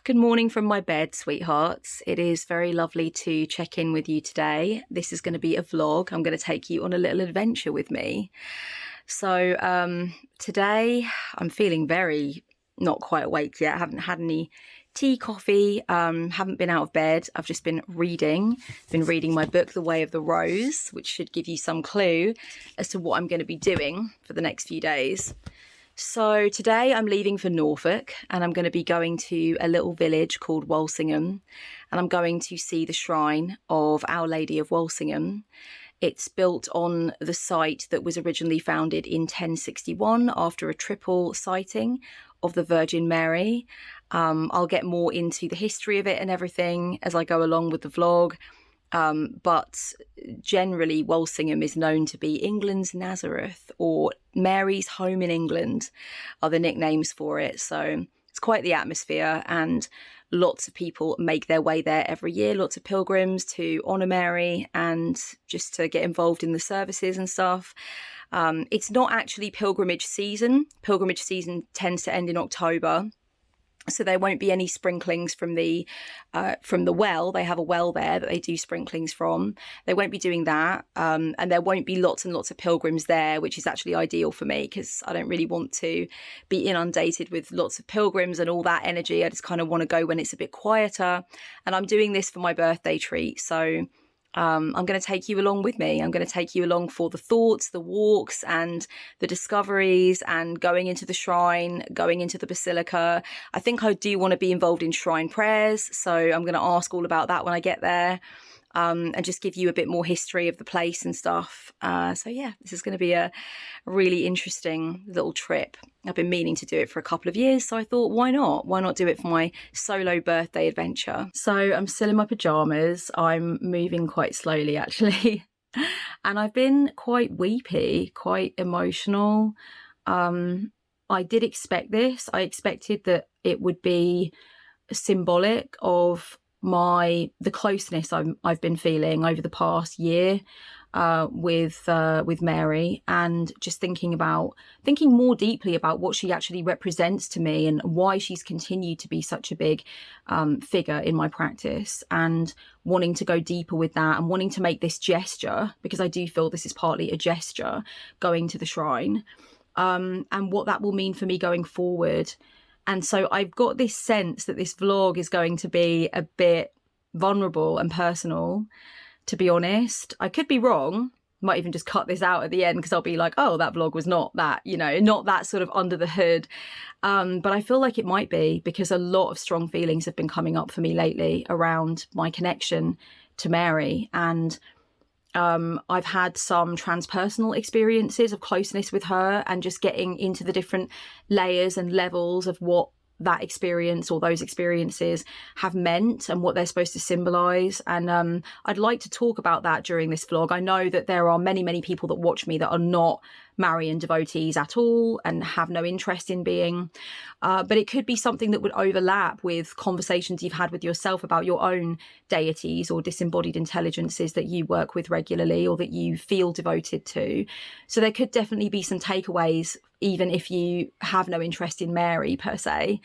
Good morning from my bed, sweethearts. It is very lovely to check in with you today. This is going to be a vlog. I'm going to take you on a little adventure with me. So today I'm feeling very not quite awake yet. I haven't had any tea, coffee, haven't been out of bed. I've just been reading my book, The Way of the Rose, which should give you some clue as to what I'm going to be doing for the next few days. So today I'm leaving for Norfolk and I'm going to be going to a little village called Walsingham, and I'm going to see the Shrine of Our Lady of Walsingham. It's built on the site that was originally founded in 1061 after a triple sighting of the Virgin Mary. I'll get more into the history of it and everything as I go along with the vlog. But generally Walsingham is known to be England's Nazareth, or Mary's home in England are the nicknames for it. So it's quite the atmosphere, and lots of people make their way there every year, lots of pilgrims to honour Mary and just to get involved in the services and stuff. It's not actually pilgrimage season. Pilgrimage season tends to end in October. So there won't be any sprinklings from the well. They have a well there that they do sprinklings from. They won't be doing that. And there won't be lots and lots of pilgrims there, which is actually ideal for me because I don't really want to be inundated with lots of pilgrims and all that energy. I just kind of want to go when it's a bit quieter. And I'm doing this for my birthday treat. So I'm going to take you along with me. I'm going to take you along for the thoughts, the walks and the discoveries, and going into the shrine, going into the basilica. I think I do want to be involved in shrine prayers. So I'm going to ask all about that when I get there, and just give you a bit more history of the place and stuff. So yeah, this is going to be a really interesting little trip. I've been meaning to do it for a couple of years, so I thought, why not? Why not do it for my solo birthday adventure? So I'm still in my pajamas. I'm moving quite slowly, actually. And I've been quite weepy, quite emotional. I did expect this. I expected that it would be symbolic of the closeness I've been feeling over the past year with Mary, and just thinking more deeply about what she actually represents to me and why she's continued to be such a big figure in my practice, and wanting to go deeper with that and wanting to make this gesture, because I do feel this is partly a gesture, going to the shrine, and what that will mean for me going forward. And so I've got this sense that this vlog is going to be a bit vulnerable and personal, to be honest. I could be wrong. Might even just cut this out at the end because I'll be like, oh, that vlog was not that, not that sort of under the hood. But I feel like it might be, because a lot of strong feelings have been coming up for me lately around my connection to Mary. And I've had some transpersonal experiences of closeness with her, and just getting into the different layers and levels of what that experience or those experiences have meant and what they're supposed to symbolize. And I'd like to talk about that during this vlog. I know that there are many, many people that watch me that are not Marian devotees at all and have no interest in being, but it could be something that would overlap with conversations you've had with yourself about your own deities or disembodied intelligences that you work with regularly or that you feel devoted to. So there could definitely be some takeaways, even if you have no interest in Mary per se.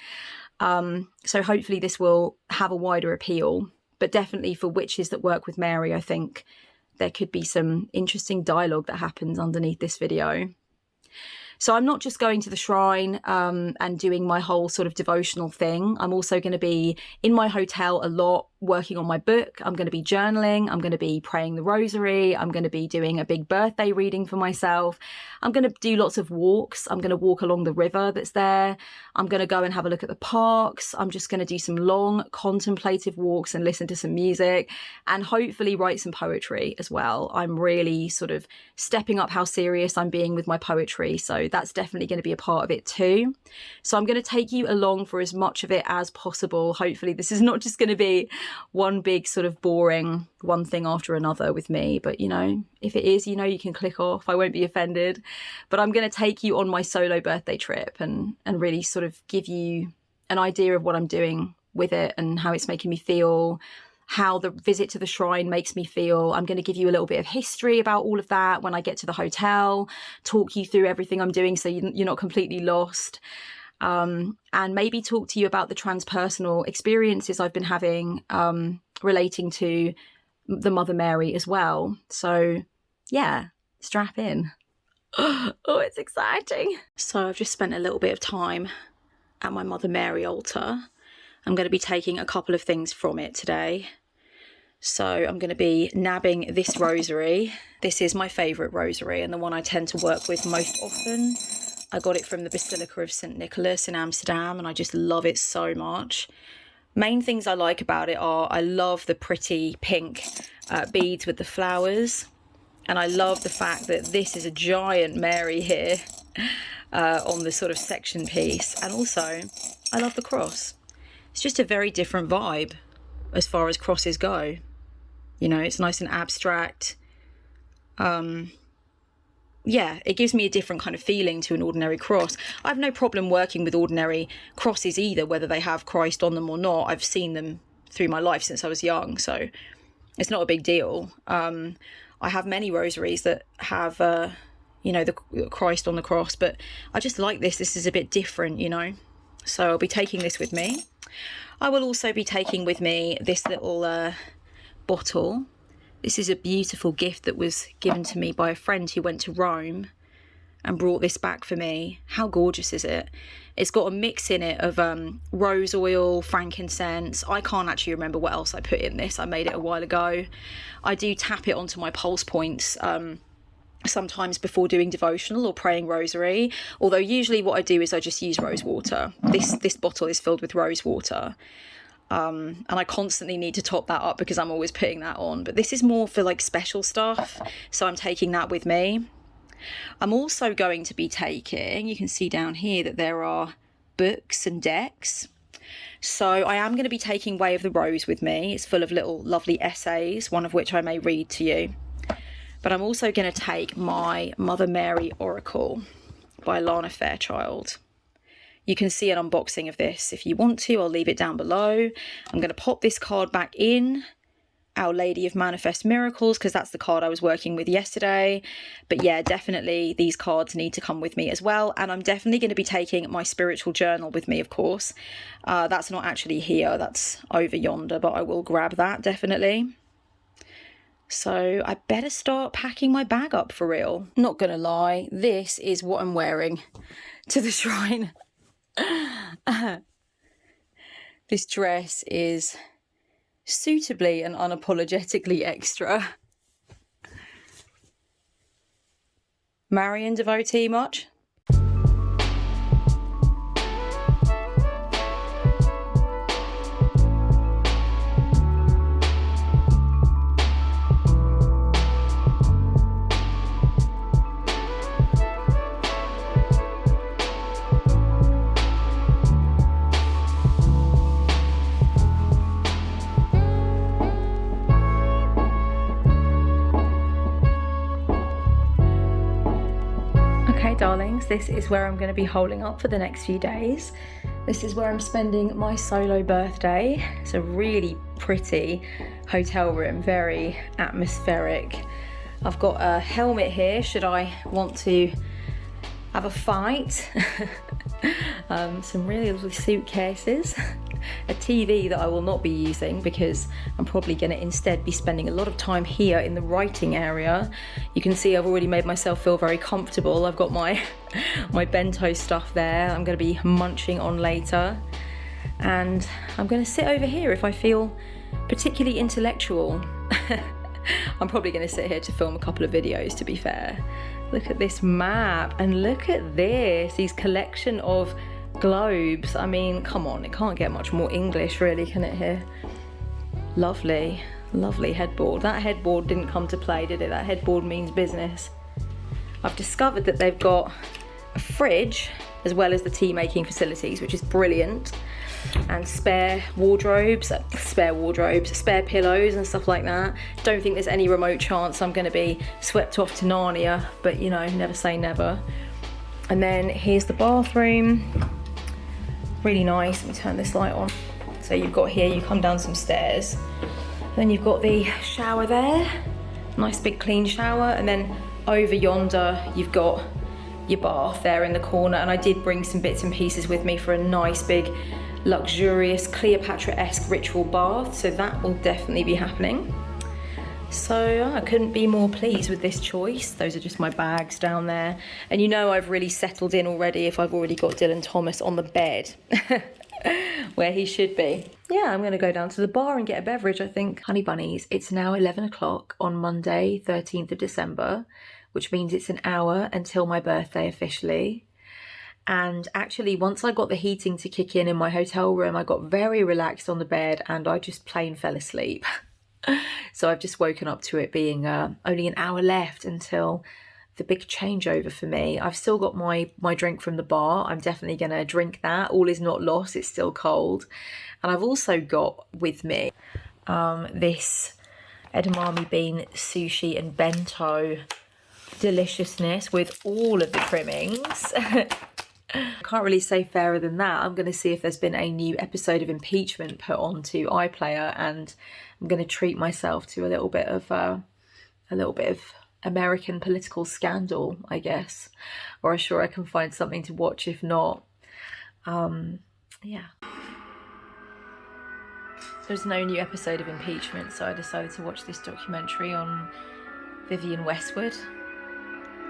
So hopefully this will have a wider appeal, but definitely for witches that work with Mary, I think there could be some interesting dialogue that happens underneath this video. So I'm not just going to the shrine and doing my whole sort of devotional thing. I'm also going to be in my hotel a lot, working on my book. I'm going to be journaling. I'm going to be praying the rosary. I'm going to be doing a big birthday reading for myself. I'm going to do lots of walks. I'm going to walk along the river that's there. I'm going to go and have a look at the parks. I'm just going to do some long contemplative walks and listen to some music, and hopefully write some poetry as well. I'm really sort of stepping up how serious I'm being with my poetry. So that's definitely going to be a part of it too. So I'm going to take you along for as much of it as possible. Hopefully this is not just going to be one big sort of boring one thing after another with me, but if it is, you can click off. I won't be offended. But I'm going to take you on my solo birthday trip and really sort of give you an idea of what I'm doing with it and how it's making me feel, how the visit to the shrine makes me feel. I'm going to give you a little bit of history about all of that when I get to the hotel, talk you through everything I'm doing so you're not completely lost. and maybe talk to you about the transpersonal experiences I've been having relating to the Mother Mary as well. So yeah, strap in. Oh, it's exciting. So I've just spent a little bit of time at my Mother Mary altar. I'm going to be taking a couple of things from it today. So I'm going to be nabbing this rosary. This is my favourite rosary and the one I tend to work with most often. I got it from the Basilica of St. Nicholas in Amsterdam and I just love it so much. Main things I like about it are I love the pretty pink beads with the flowers. And I love the fact that this is a giant Mary here on the sort of section piece. And also, I love the cross. It's just a very different vibe as far as crosses go. You know, it's nice and abstract. Yeah, it gives me a different kind of feeling to an ordinary cross. I have no problem working with ordinary crosses either, whether they have Christ on them or not. I've seen them through my life since I was young, so it's not a big deal. I have many rosaries that have, you know, the Christ on the cross, but I just like this. This is a bit different, you know. So I'll be taking this with me. I will also be taking with me this little bottle. This is a beautiful gift that was given to me by a friend who went to Rome and brought this back for me. How gorgeous is it? It's got a mix in it of rose oil, frankincense. I can't actually remember what else I put in this. I made it a while ago. I do tap it onto my pulse points sometimes before doing devotional or praying rosary. Although usually what I do is I just use rose water. This bottle is filled with rose water. And I constantly need to top that up because I'm always putting that on. But this is more for like special stuff. So I'm taking that with me. I'm also going to be taking, you can see down here that there are books and decks. So I am going to be taking Way of the Rose with me. It's full of little lovely essays, one of which I may read to you. But I'm also going to take my Mother Mary Oracle by Lana Fairchild. You can see an unboxing of this if you want to. I'll leave it down below. I'm going to pop this card back in, Our Lady of Manifest Miracles, because that's the card I was working with yesterday. But yeah, definitely these cards need to come with me as well. And I'm definitely going to be taking my spiritual journal with me, of course. That's not actually here, that's over yonder, but I will grab that definitely. So I better start packing my bag up for real. Not gonna lie, this is what I'm wearing to the shrine. This dress is suitably and unapologetically extra. Marian devotee much? Darlings, this is where I'm going to be holding up for the next few days. This is where I'm spending my solo birthday. It's a really pretty hotel room, very atmospheric. I've got a helmet here should I want to have a fight. Some really lovely suitcases. A TV that I will not be using because I'm probably going to instead be spending a lot of time here in the writing area. You can see I've already made myself feel very comfortable. I've got my bento stuff there I'm going to be munching on later, and I'm going to sit over here if I feel particularly intellectual. I'm probably going to sit here to film a couple of videos, to be fair. Look at this map and look at these collection of globes. I mean, come on, it can't get much more English really, can it here? Lovely, lovely headboard. That headboard didn't come to play, did it? That headboard means business. I've discovered that they've got a fridge as well as the tea making facilities, which is brilliant, and spare wardrobes, spare pillows and stuff like that. Don't think there's any remote chance I'm going to be swept off to Narnia, but you know, never say never. And then here's the bathroom. Really nice. Let me turn this light on. So you've got here, you come down some stairs, then you've got the shower there, nice big clean shower, and then over yonder you've got your bath there in the corner, and I did bring some bits and pieces with me for a nice big luxurious Cleopatra-esque ritual bath, so that will definitely be happening. So I couldn't be more pleased with this choice. Those are just my bags down there, and you know I've really settled in already if I've already got Dylan Thomas on the bed where he should be. Yeah, I'm going to go down to the bar and get a beverage, I think. Honey bunnies, it's now 11 o'clock on Monday 13th of December, which means it's an hour until my birthday officially. And actually, once I got the heating to kick in my hotel room, I got very relaxed on the bed and I just plain fell asleep. So I've just woken up to it being only an hour left until the big changeover for me. I've still got my drink from the bar. I'm definitely going to drink that. All is not lost. It's still cold. And I've also got with me this edamame bean sushi and bento deliciousness with all of the trimmings. I can't really say fairer than that. I'm going to see if there's been a new episode of Impeachment put onto iPlayer, and I'm going to treat myself to a little bit of American political scandal, I guess. Or I'm sure I can find something to watch if not. Yeah. There's no new episode of Impeachment, so I decided to watch this documentary on Vivienne Westwood.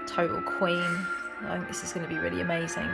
Total queen. I think this is going to be really amazing.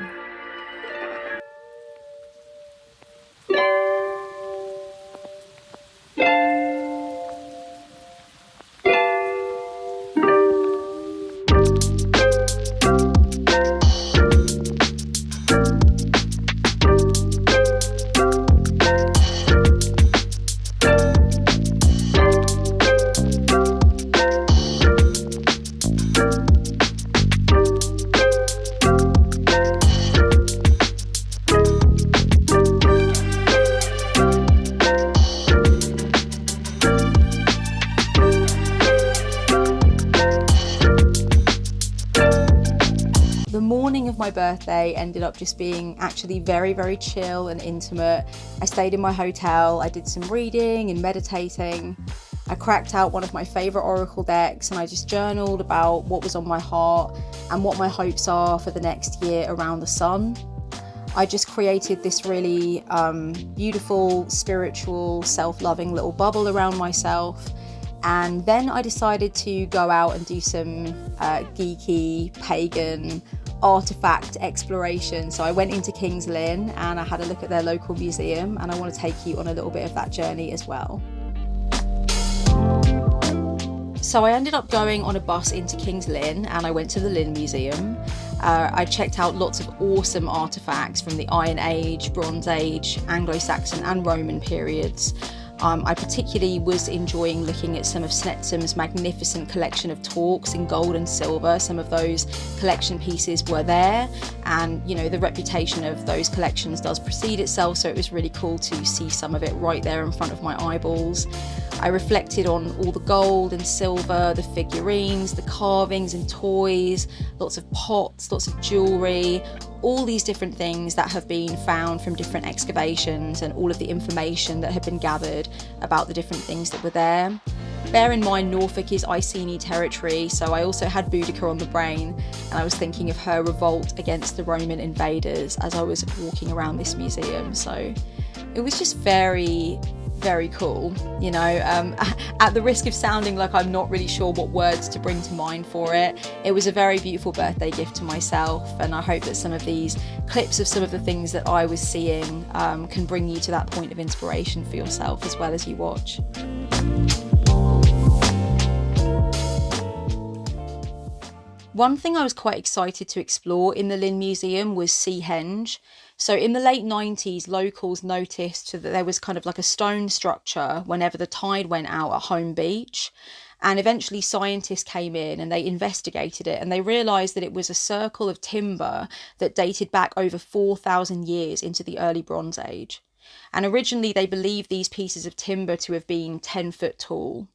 My birthday ended up just being actually very, very chill and intimate. I stayed in my hotel, I did some reading and meditating. I cracked out one of my favourite oracle decks and I just journaled about what was on my heart and what my hopes are for the next year around the sun. I just created this really beautiful, spiritual, self-loving little bubble around myself. And then I decided to go out and do some geeky, pagan, artifact exploration. So I went into King's Lynn and I had a look at their local museum, and I want to take you on a little bit of that journey as well. So I ended up going on a bus into King's Lynn and I went to the Lynn Museum. I checked out lots of awesome artifacts from the Iron Age, Bronze Age, Anglo-Saxon and Roman periods. I particularly was enjoying looking at some of Snetsam's magnificent collection of talks in gold and silver. Some of those collection pieces were there, and you know, the reputation of those collections does precede itself, so it was really cool to see some of it right there in front of my eyeballs. I reflected on all the gold and silver, the figurines, the carvings and toys, lots of pots, lots of jewellery, all these different things that have been found from different excavations, and all of the information that had been gathered about the different things that were there. Bear in mind, Norfolk is Iceni territory, so I also had Boudica on the brain, and I was thinking of her revolt against the Roman invaders as I was walking around this museum. So it was just very, very cool, you know. At the risk of sounding like I'm not really sure what words to bring to mind for it, it was a very beautiful birthday gift to myself, and I hope that some of these clips of some of the things that I was seeing can bring you to that point of inspiration for yourself as well as you watch. One thing I was quite excited to explore in the Lynn Museum was Seahenge. So in the late 90s, locals noticed that there was kind of like a stone structure whenever the tide went out at Home Beach. And eventually scientists came in and they investigated it, and they realised that it was a circle of timber that dated back over 4,000 years into the early Bronze Age. And originally they believed these pieces of timber to have been 10 foot tall.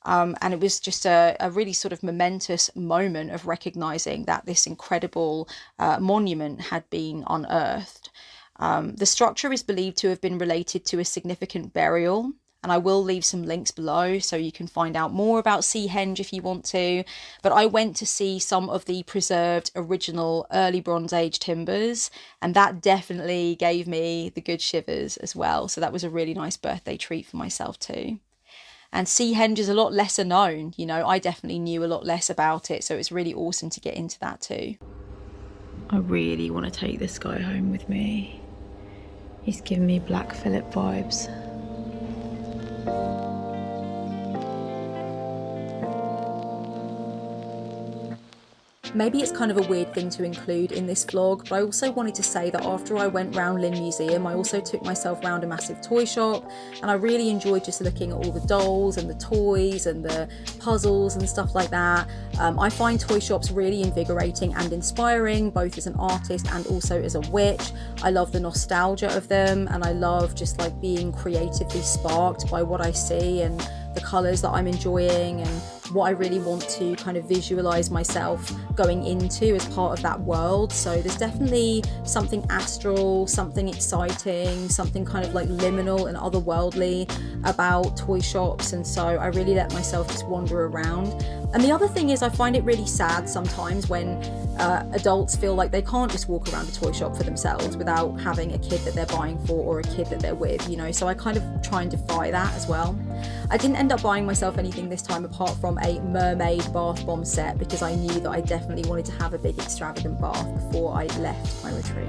And it was just a really sort of momentous moment of recognising that this incredible monument had been unearthed. The structure is believed to have been related to a significant burial and I will leave some links below so you can find out more about Seahenge if you want to. But I went to see some of the preserved original early Bronze Age timbers, and that definitely gave me the good shivers as well. So that was a really nice birthday treat for myself too. And Seahenge is a lot lesser known, you know, I definitely knew a lot less about it, so it's really awesome to get into that too. I really want to take this guy home with me. He's giving me Black Phillip vibes. Maybe it's kind of a weird thing to include in this vlog, but I also wanted to say that after I went round Lynn Museum, I also took myself round a massive toy shop, and I really enjoyed just looking at all the dolls and the toys and the puzzles and stuff like that. I find toy shops really invigorating and inspiring, both as an artist and also as a witch. I love the nostalgia of them, and I love just like being creatively sparked by what I see and the colours that I'm enjoying and what I really want to kind of visualize myself going into as part of that world. So there's definitely something astral, something exciting, something kind of like liminal and otherworldly about toy shops, and so I really let myself just wander around. And the other thing is, I find it really sad sometimes when adults feel like they can't just walk around a toy shop for themselves without having a kid that they're buying for or a kid that they're with, you know, so I kind of try and defy that as well. I didn't end up buying myself anything this time apart from a mermaid bath bomb set, because I knew that I definitely wanted to have a big extravagant bath before I left my retreat.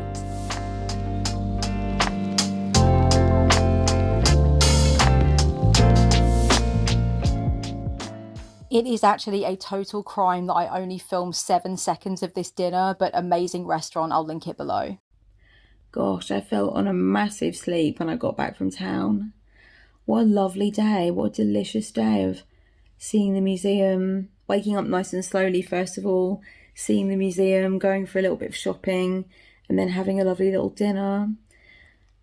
It is actually a total crime that I only filmed 7 seconds of this dinner, but amazing restaurant, I'll link it below. Gosh, I fell on a massive sleep when I got back from town. What a lovely day, what a delicious day of seeing the museum, waking up nice and slowly first of all, seeing the museum, going for a little bit of shopping, and then having a lovely little dinner.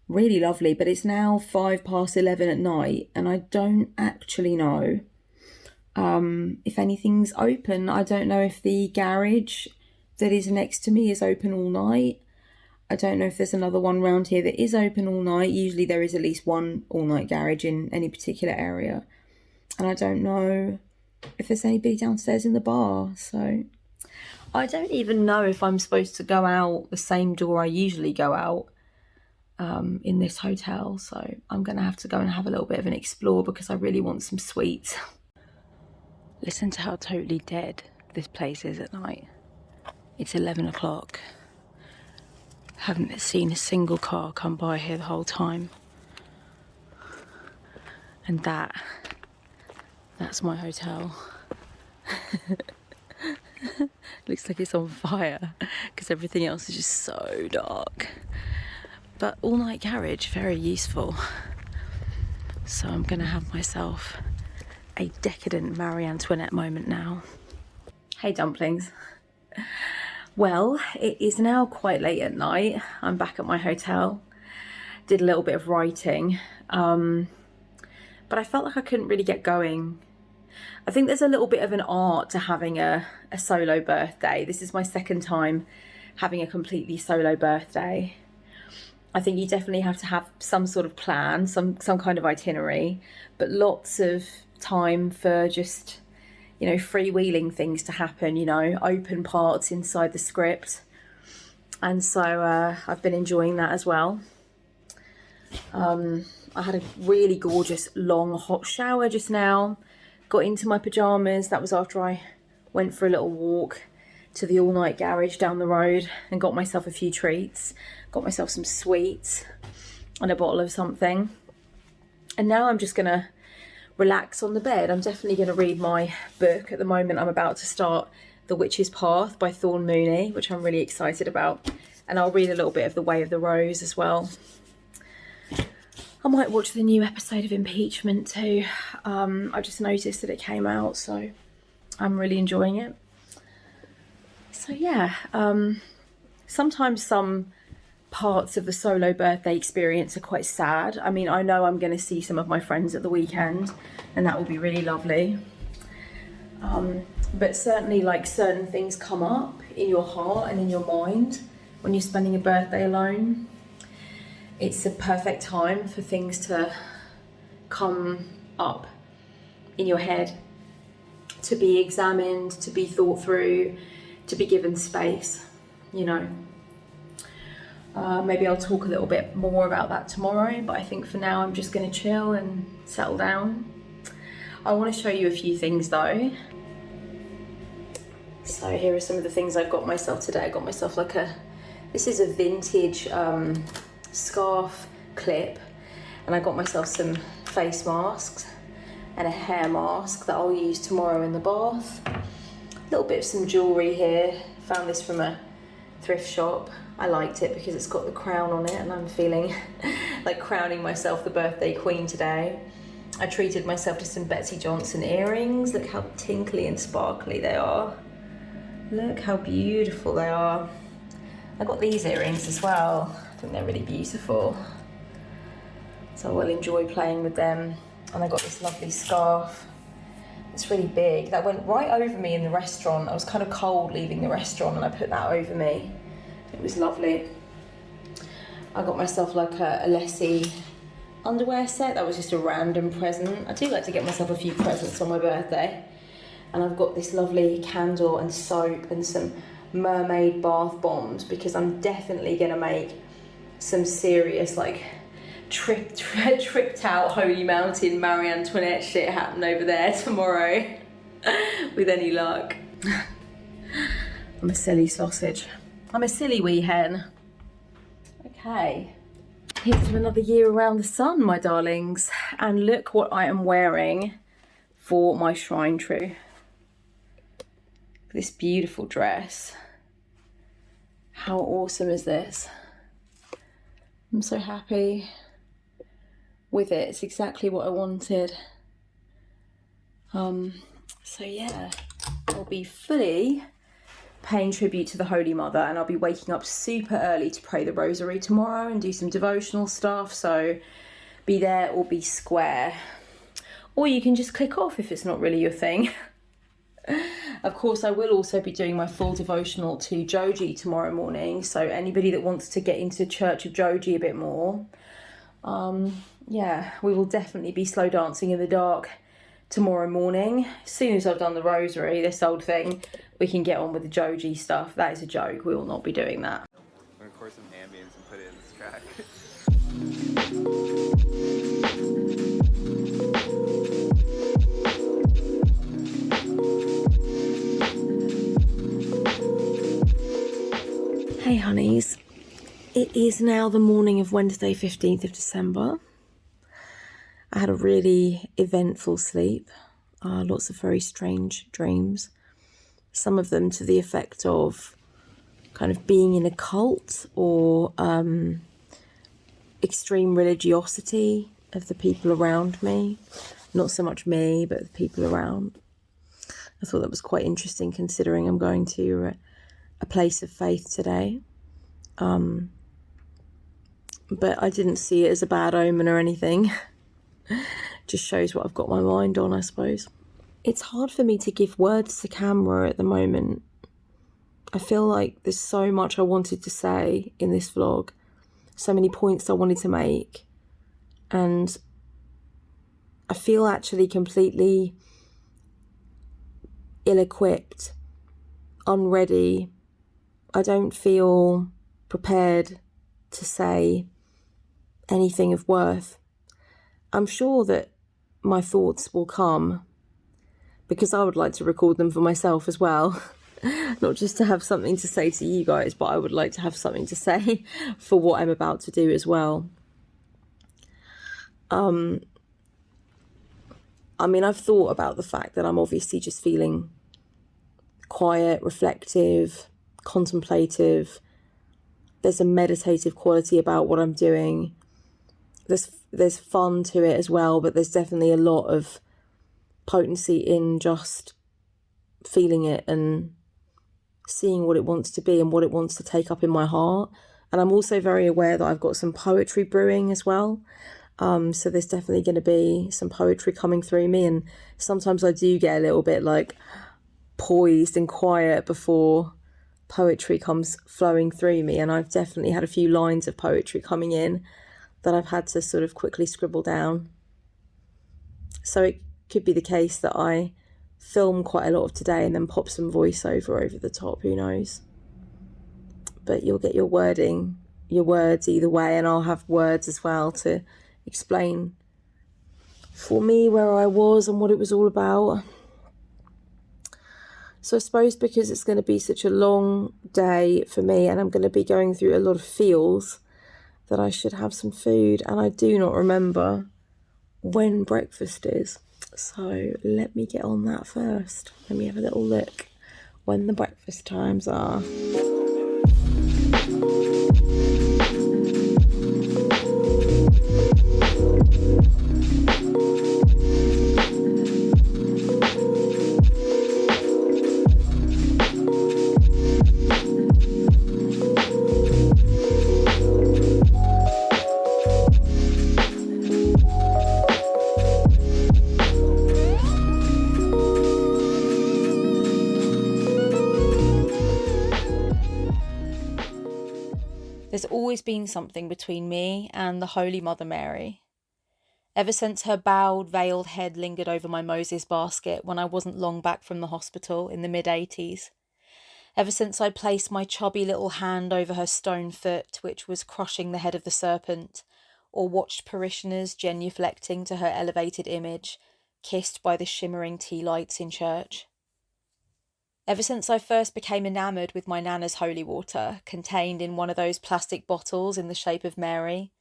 Really lovely, but it's now 11:05 at night, and I don't actually know if anything's open. I don't know if the garage that is next to me is open all night. I don't know if there's another one around here that is open all night. Usually there is at least one all-night garage in any particular area. And I don't know if there's anybody downstairs in the bar. So I don't even know if I'm supposed to go out the same door I usually go out in this hotel. So I'm going to have to go and have a little bit of an explore because I really want some sweets. Listen to how totally dead this place is at night. It's 11 o'clock. Haven't seen a single car come by here the whole time. And that's my hotel. Looks like it's on fire because everything else is just so dark. But all night garage, very useful. So I'm gonna have myself a decadent Marie Antoinette moment now. Hey dumplings. Well, it is now quite late at night. I'm back at my hotel. Did a little bit of writing, but I felt like I couldn't really get going. I think there's a little bit of an art to having a solo birthday. This is my second time having a completely solo birthday. I think you definitely have to have some sort of plan, some kind of itinerary, but lots of time for just, you know, freewheeling things to happen, you know, open parts inside the script. And so I've been enjoying that as well. I had a really gorgeous long hot shower just now, got into my pajamas. That was after I went for a little walk to the all-night garage down the road and got myself a few treats, got myself some sweets and a bottle of something. And now I'm just gonna relax on the bed. I'm definitely going to read my book. At the moment I'm about to start The Witch's Path by Thorn Mooney, which I'm really excited about, and I'll read a little bit of The Way of the Rose as well. I might watch the new episode of Impeachment too. I just noticed that it came out, so I'm really enjoying it. So yeah, sometimes some parts of the solo birthday experience are quite sad. I mean, I know I'm going to see some of my friends at the weekend and that will be really lovely. But certainly, like, certain things come up in your heart and in your mind when you're spending a birthday alone. It's a perfect time for things to come up in your head, to be examined, to be thought through, to be given space, you know. Maybe I'll talk a little bit more about that tomorrow, but I think for now I'm just going to chill and settle down. I want to show you a few things though. So here are some of the things I've got myself today. I got myself like this is a vintage scarf clip, and I got myself some face masks and a hair mask that I'll use tomorrow in the bath. A little bit of some jewellery here. Found this from a thrift shop. I liked it because it's got the crown on it, and I'm feeling like crowning myself the birthday queen today. I treated myself to some Betsy Johnson earrings. Look how tinkly and sparkly they are. Look how beautiful they are. I got these earrings as well. I think they're really beautiful. So I will enjoy playing with them. And I got this lovely scarf. It's really big. That went right over me in the restaurant. I was kind of cold leaving the restaurant, and I put that over me. It was lovely. I got myself like a Lessie underwear set. That was just a random present. I do like to get myself a few presents on my birthday. And I've got this lovely candle and soap and some mermaid bath bombs, because I'm definitely gonna make some serious like tripped out Holy Mountain Marie Antoinette shit happen over there tomorrow with any luck. I'm a silly sausage. I'm a silly wee hen. Okay, here's to another year around the sun, my darlings. And look what I am wearing for my shrine true. This beautiful dress. How awesome is this? I'm so happy with it. It's exactly what I wanted. So yeah, I'll be fully paying tribute to the Holy Mother, and I'll be waking up super early to pray the rosary tomorrow and do some devotional stuff. So be there or be square. Or you can just click off if it's not really your thing. Of course, I will also be doing my full devotional to Joji tomorrow morning. So anybody that wants to get into Church of Joji a bit more, yeah, we will definitely be slow dancing in the dark tomorrow morning. As soon as I've done the rosary, this old thing, we can get on with the Joji stuff. That is a joke. We will not be doing that. I'm gonna record some ambience and put it in this track. Hey honeys, it is now the morning of Wednesday 15th of December. I had a really eventful sleep, lots of very strange dreams. Some of them to the effect of kind of being in a cult or extreme religiosity of the people around me. Not so much me, but the people around. I thought that was quite interesting, considering I'm going to a place of faith today. But I didn't see it as a bad omen or anything. Just shows what I've got my mind on, I suppose. It's hard for me to give words to camera at the moment. I feel like there's so much I wanted to say in this vlog. So many points I wanted to make. And I feel actually completely ill-equipped, unready. I don't feel prepared to say anything of worth. I'm sure that my thoughts will come, because I would like to record them for myself as well. Not just to have something to say to you guys, but I would like to have something to say for what I'm about to do as well. I mean, I've thought about the fact that I'm obviously just feeling quiet, reflective, contemplative. There's a meditative quality about what I'm doing. There's fun to it as well, but there's definitely a lot of potency in just feeling it and seeing what it wants to be and what it wants to take up in my heart. And I'm also very aware that I've got some poetry brewing as well. So there's definitely going to be some poetry coming through me, and sometimes I do get a little bit like poised and quiet before poetry comes flowing through me, and I've definitely had a few lines of poetry coming in that I've had to sort of quickly scribble down. So it could be the case that I film quite a lot of today and then pop some voiceover over the top, who knows. But you'll get your words either way, and I'll have words as well to explain for me where I was and what it was all about. So I suppose because it's going to be such a long day for me and I'm going to be going through a lot of feels, that I should have some food, and I do not remember when breakfast is. So let me get on that first. Let me have a little look when the breakfast times are. There's always been something between me and the Holy Mother Mary. Ever since her bowed, veiled head lingered over my Moses basket when I wasn't long back from the hospital in the mid-80s. Ever since I placed my chubby little hand over her stone foot, which was crushing the head of the serpent, or watched parishioners genuflecting to her elevated image, kissed by the shimmering tea lights in church. Ever since I first became enamoured with my Nana's holy water, contained in one of those plastic bottles in the shape of Mary.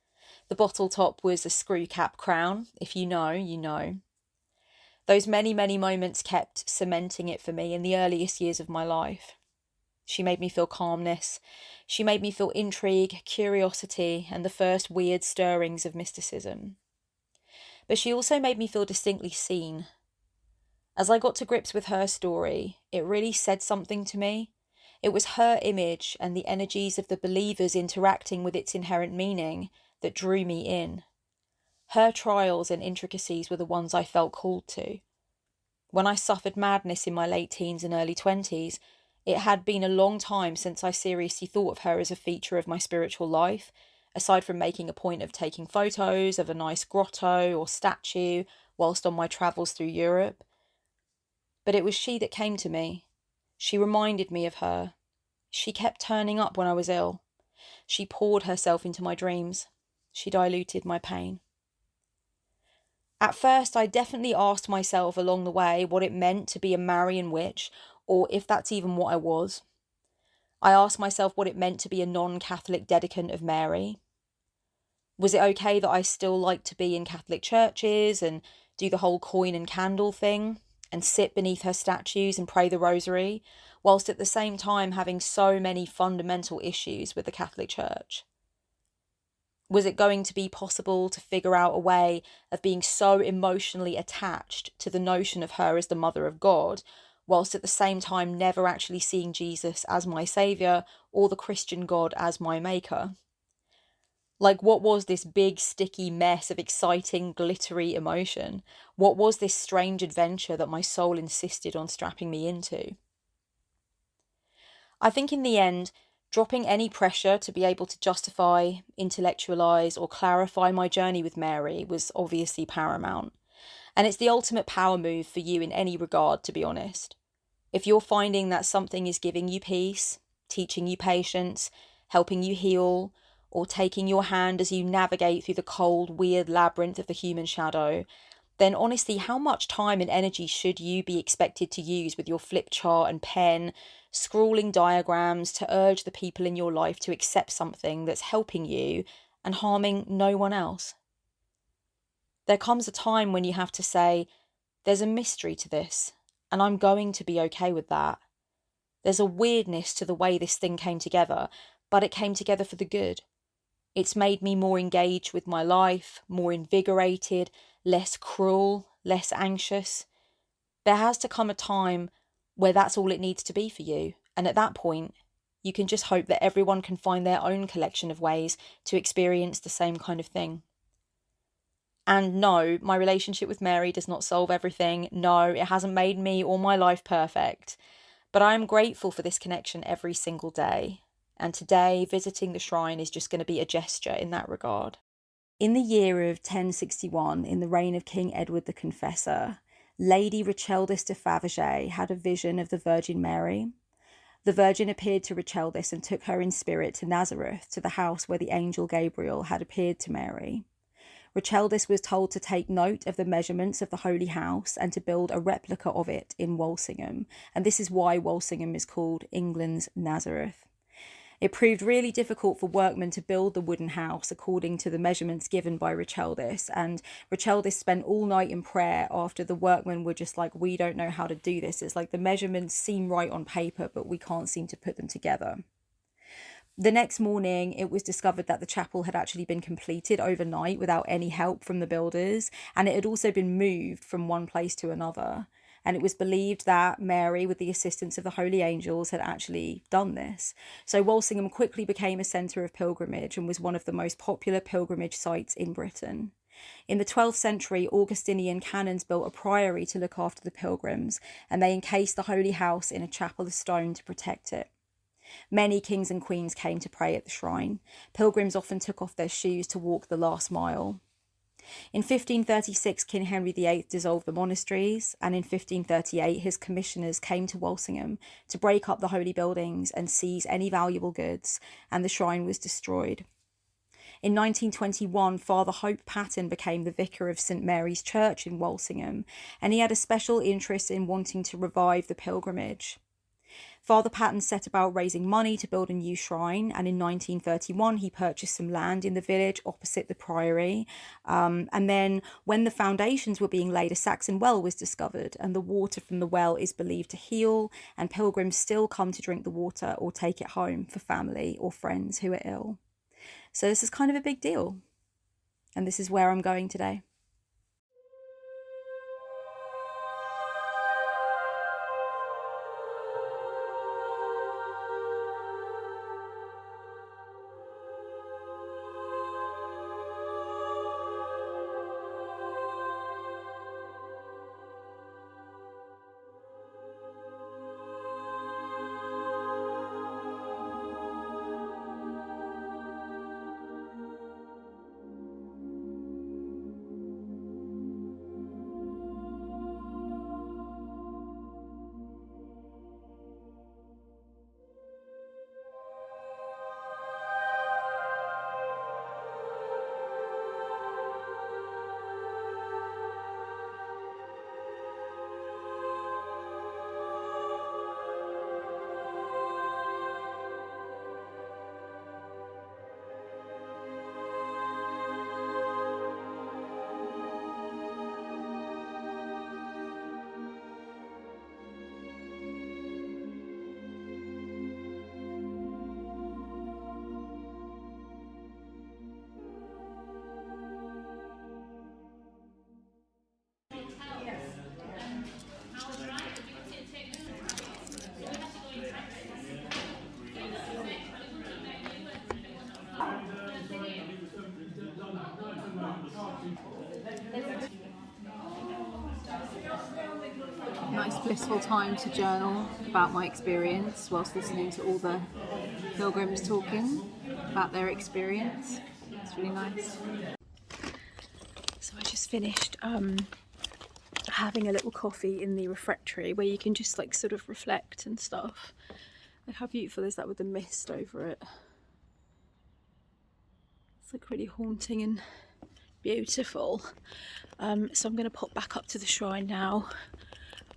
The bottle top was a screw cap crown. If you know, you know. Those many, many moments kept cementing it for me in the earliest years of my life. She made me feel calmness. She made me feel intrigue, curiosity, and the first weird stirrings of mysticism. But she also made me feel distinctly seen. As I got to grips with her story, it really said something to me. It was her image and the energies of the believers interacting with its inherent meaning that drew me in. Her trials and intricacies were the ones I felt called to. When I suffered madness in my late teens and early 20s, it had been a long time since I seriously thought of her as a feature of my spiritual life, aside from making a point of taking photos of a nice grotto or statue whilst on my travels through Europe. But it was she that came to me. She reminded me of her. She kept turning up when I was ill. She poured herself into my dreams. She diluted my pain. At first, I definitely asked myself along the way what it meant to be a Marian witch, or if that's even what I was. I asked myself what it meant to be a non-Catholic dedicant of Mary. Was it okay that I still liked to be in Catholic churches and do the whole coin and candle thing and sit beneath her statues and pray the rosary, whilst at the same time having so many fundamental issues with the Catholic Church? Was it going to be possible to figure out a way of being so emotionally attached to the notion of her as the Mother of God, whilst at the same time never actually seeing Jesus as my saviour or the Christian God as my maker? Like, what was this big, sticky mess of exciting, glittery emotion? What was this strange adventure that my soul insisted on strapping me into? I think in the end, dropping any pressure to be able to justify, intellectualise, or clarify my journey with Mary was obviously paramount. And it's the ultimate power move for you in any regard, to be honest. If you're finding that something is giving you peace, teaching you patience, helping you heal, or taking your hand as you navigate through the cold, weird labyrinth of the human shadow, then honestly, how much time and energy should you be expected to use with your flip chart and pen, scrawling diagrams to urge the people in your life to accept something that's helping you and harming no one else? There comes a time when you have to say, there's a mystery to this, and I'm going to be okay with that. There's a weirdness to the way this thing came together, but it came together for the good. It's made me more engaged with my life, more invigorated, less cruel, less anxious. There has to come a time where that's all it needs to be for you. And at that point, you can just hope that everyone can find their own collection of ways to experience the same kind of thing. And no, my relationship with Mary does not solve everything. No, it hasn't made me or my life perfect. But I am grateful for this connection every single day. And today, visiting the shrine is just going to be a gesture in that regard. In the year of 1061, in the reign of King Edward the Confessor, Lady Richeldis de Fabergé had a vision of the Virgin Mary. The Virgin appeared to Richeldis and took her in spirit to Nazareth, to the house where the angel Gabriel had appeared to Mary. Richeldis was told to take note of the measurements of the Holy House and to build a replica of it in Walsingham, and this is why Walsingham is called England's Nazareth. It proved really difficult for workmen to build the wooden house according to the measurements given by Richeldis, and Richeldis spent all night in prayer after the workmen were just like, we don't know how to do this. It's like the measurements seem right on paper, but we can't seem to put them together. The next morning, it was discovered that the chapel had actually been completed overnight without any help from the builders, and it had also been moved from one place to another. And it was believed that Mary, with the assistance of the holy angels, had actually done this. So Walsingham quickly became a centre of pilgrimage and was one of the most popular pilgrimage sites in Britain. In the 12th century, Augustinian canons built a priory to look after the pilgrims, and they encased the holy house in a chapel of stone to protect it. Many kings and queens came to pray at the shrine. Pilgrims often took off their shoes to walk the last mile. In 1536, King Henry VIII dissolved the monasteries, and in 1538 his commissioners came to Walsingham to break up the holy buildings and seize any valuable goods, and the shrine was destroyed. In 1921, Father Hope Patton became the vicar of St Mary's Church in Walsingham, and he had a special interest in wanting to revive the pilgrimage. Father Patton set about raising money to build a new shrine, and in 1931 he purchased some land in the village opposite the priory. And then when the foundations were being laid, a Saxon well was discovered, and the water from the well is believed to heal, and pilgrims still come to drink the water or take it home for family or friends who are ill. So this is kind of a big deal, and this is where I'm going today. Nice blissful time to journal about my experience whilst listening to all the pilgrims talking about their experience. It's really nice. So I just finished having a little coffee in the refectory where you can just like sort of reflect and stuff. And how beautiful is that with the mist over it? It's like really haunting and beautiful. So I'm going to pop back up to the shrine now.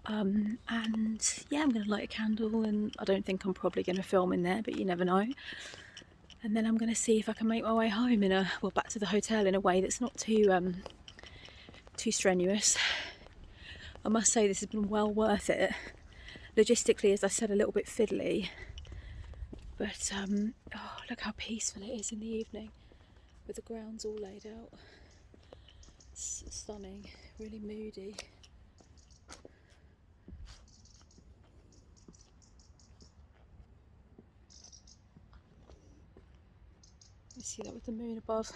And yeah, I'm going to light a candle, and I don't think I'm probably going to film in there, but you never know. And then I'm going to see if I can make my way home back to the hotel in a way that's not too strenuous. I must say this has been well worth it. Logistically, as I said, a little bit fiddly, but oh, look how peaceful it is in the evening with the grounds all laid out. It's stunning, really moody. You see that with the moon above.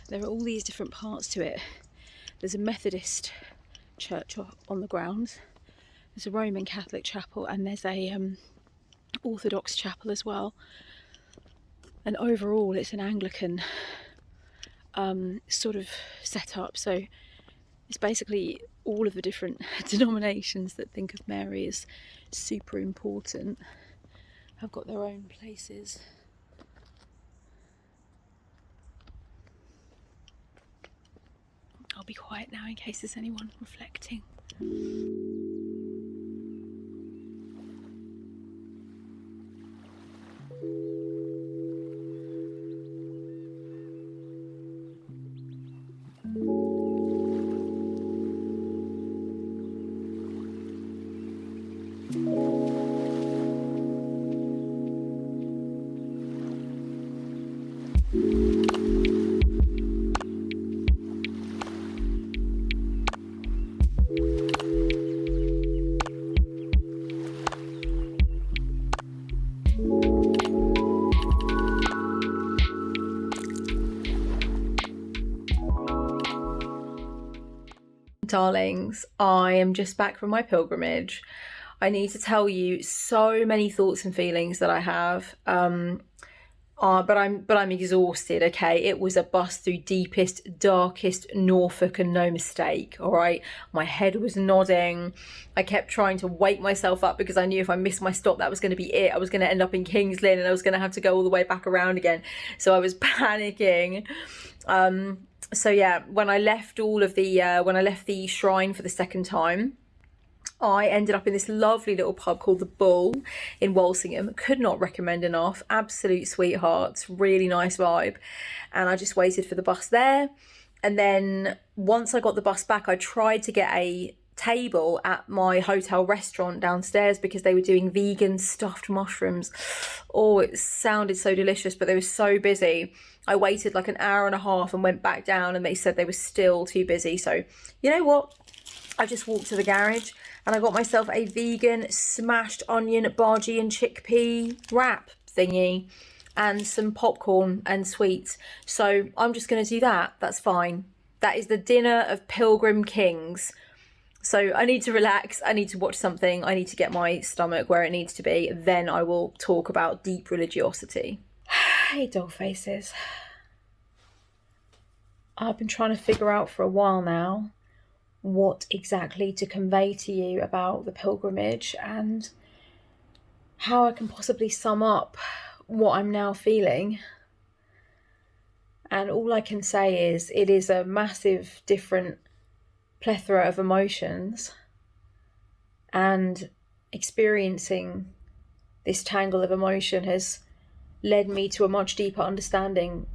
There are all these different parts to it. There's a Methodist church on the grounds. There's a Roman Catholic chapel, and there's a Orthodox chapel as well. And overall it's an Anglican sort of setup. So it's basically all of the different denominations that think of Mary as super important have got their own places. I'll be quiet now in case there's anyone reflecting. Darlings, I am just back from my pilgrimage. I need to tell you so many thoughts and feelings that I have, but I'm exhausted. Okay, it was a bust through deepest, darkest Norfolk, and no mistake. All right, my head was nodding. I kept trying to wake myself up because I knew if I missed my stop, that was going to be it. I was going to end up in King's Lynn, and I was going to have to go all the way back around again. So I was panicking. So yeah, when I left the shrine for the second time, I ended up in this lovely little pub called the Bull in Walsingham. Could not recommend enough. Absolute sweethearts, really nice vibe. And I just waited for the bus there. And then once I got the bus back, I tried to get a table at my hotel restaurant downstairs because they were doing vegan stuffed mushrooms. Oh, it sounded so delicious, but they were so busy. I waited like an hour and a half and went back down, and they said they were still too busy. So you know what? I just walked to the garage and I got myself a vegan smashed onion, bhaji and chickpea wrap thingy and some popcorn and sweets. So I'm just going to do that. That's fine. That is the dinner of Pilgrim Kings. So I need to relax. I need to watch something. I need to get my stomach where it needs to be. Then I will talk about deep religiosity. Hey, dog faces. I've been trying to figure out for a while now what exactly to convey to you about the pilgrimage and how I can possibly sum up what I'm now feeling. And all I can say is it is a massive different plethora of emotions, and experiencing this tangle of emotion has led me to a much deeper understanding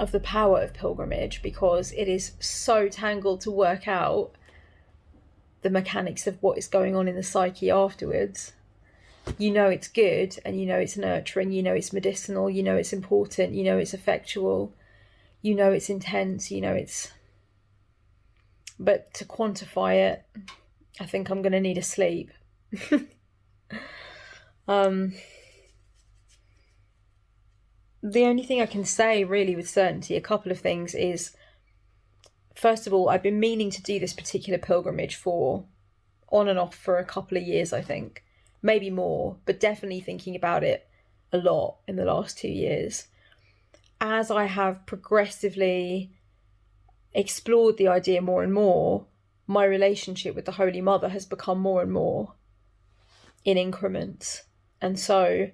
of the power of pilgrimage, because it is so tangled to work out the mechanics of what is going on in the psyche afterwards. You know it's good, and you know it's nurturing, you know it's medicinal, you know it's important, you know it's effectual, you know it's intense, you know it's... But to quantify it, I think I'm going to need a sleep. The only thing I can say really with certainty, a couple of things, is first of all, I've been meaning to do this particular pilgrimage for on and off for a couple of years, I think. Maybe more, but definitely thinking about it a lot in the last 2 years. As I have progressively explored the idea more and more, my relationship with the Holy Mother has become more and more in increments. And so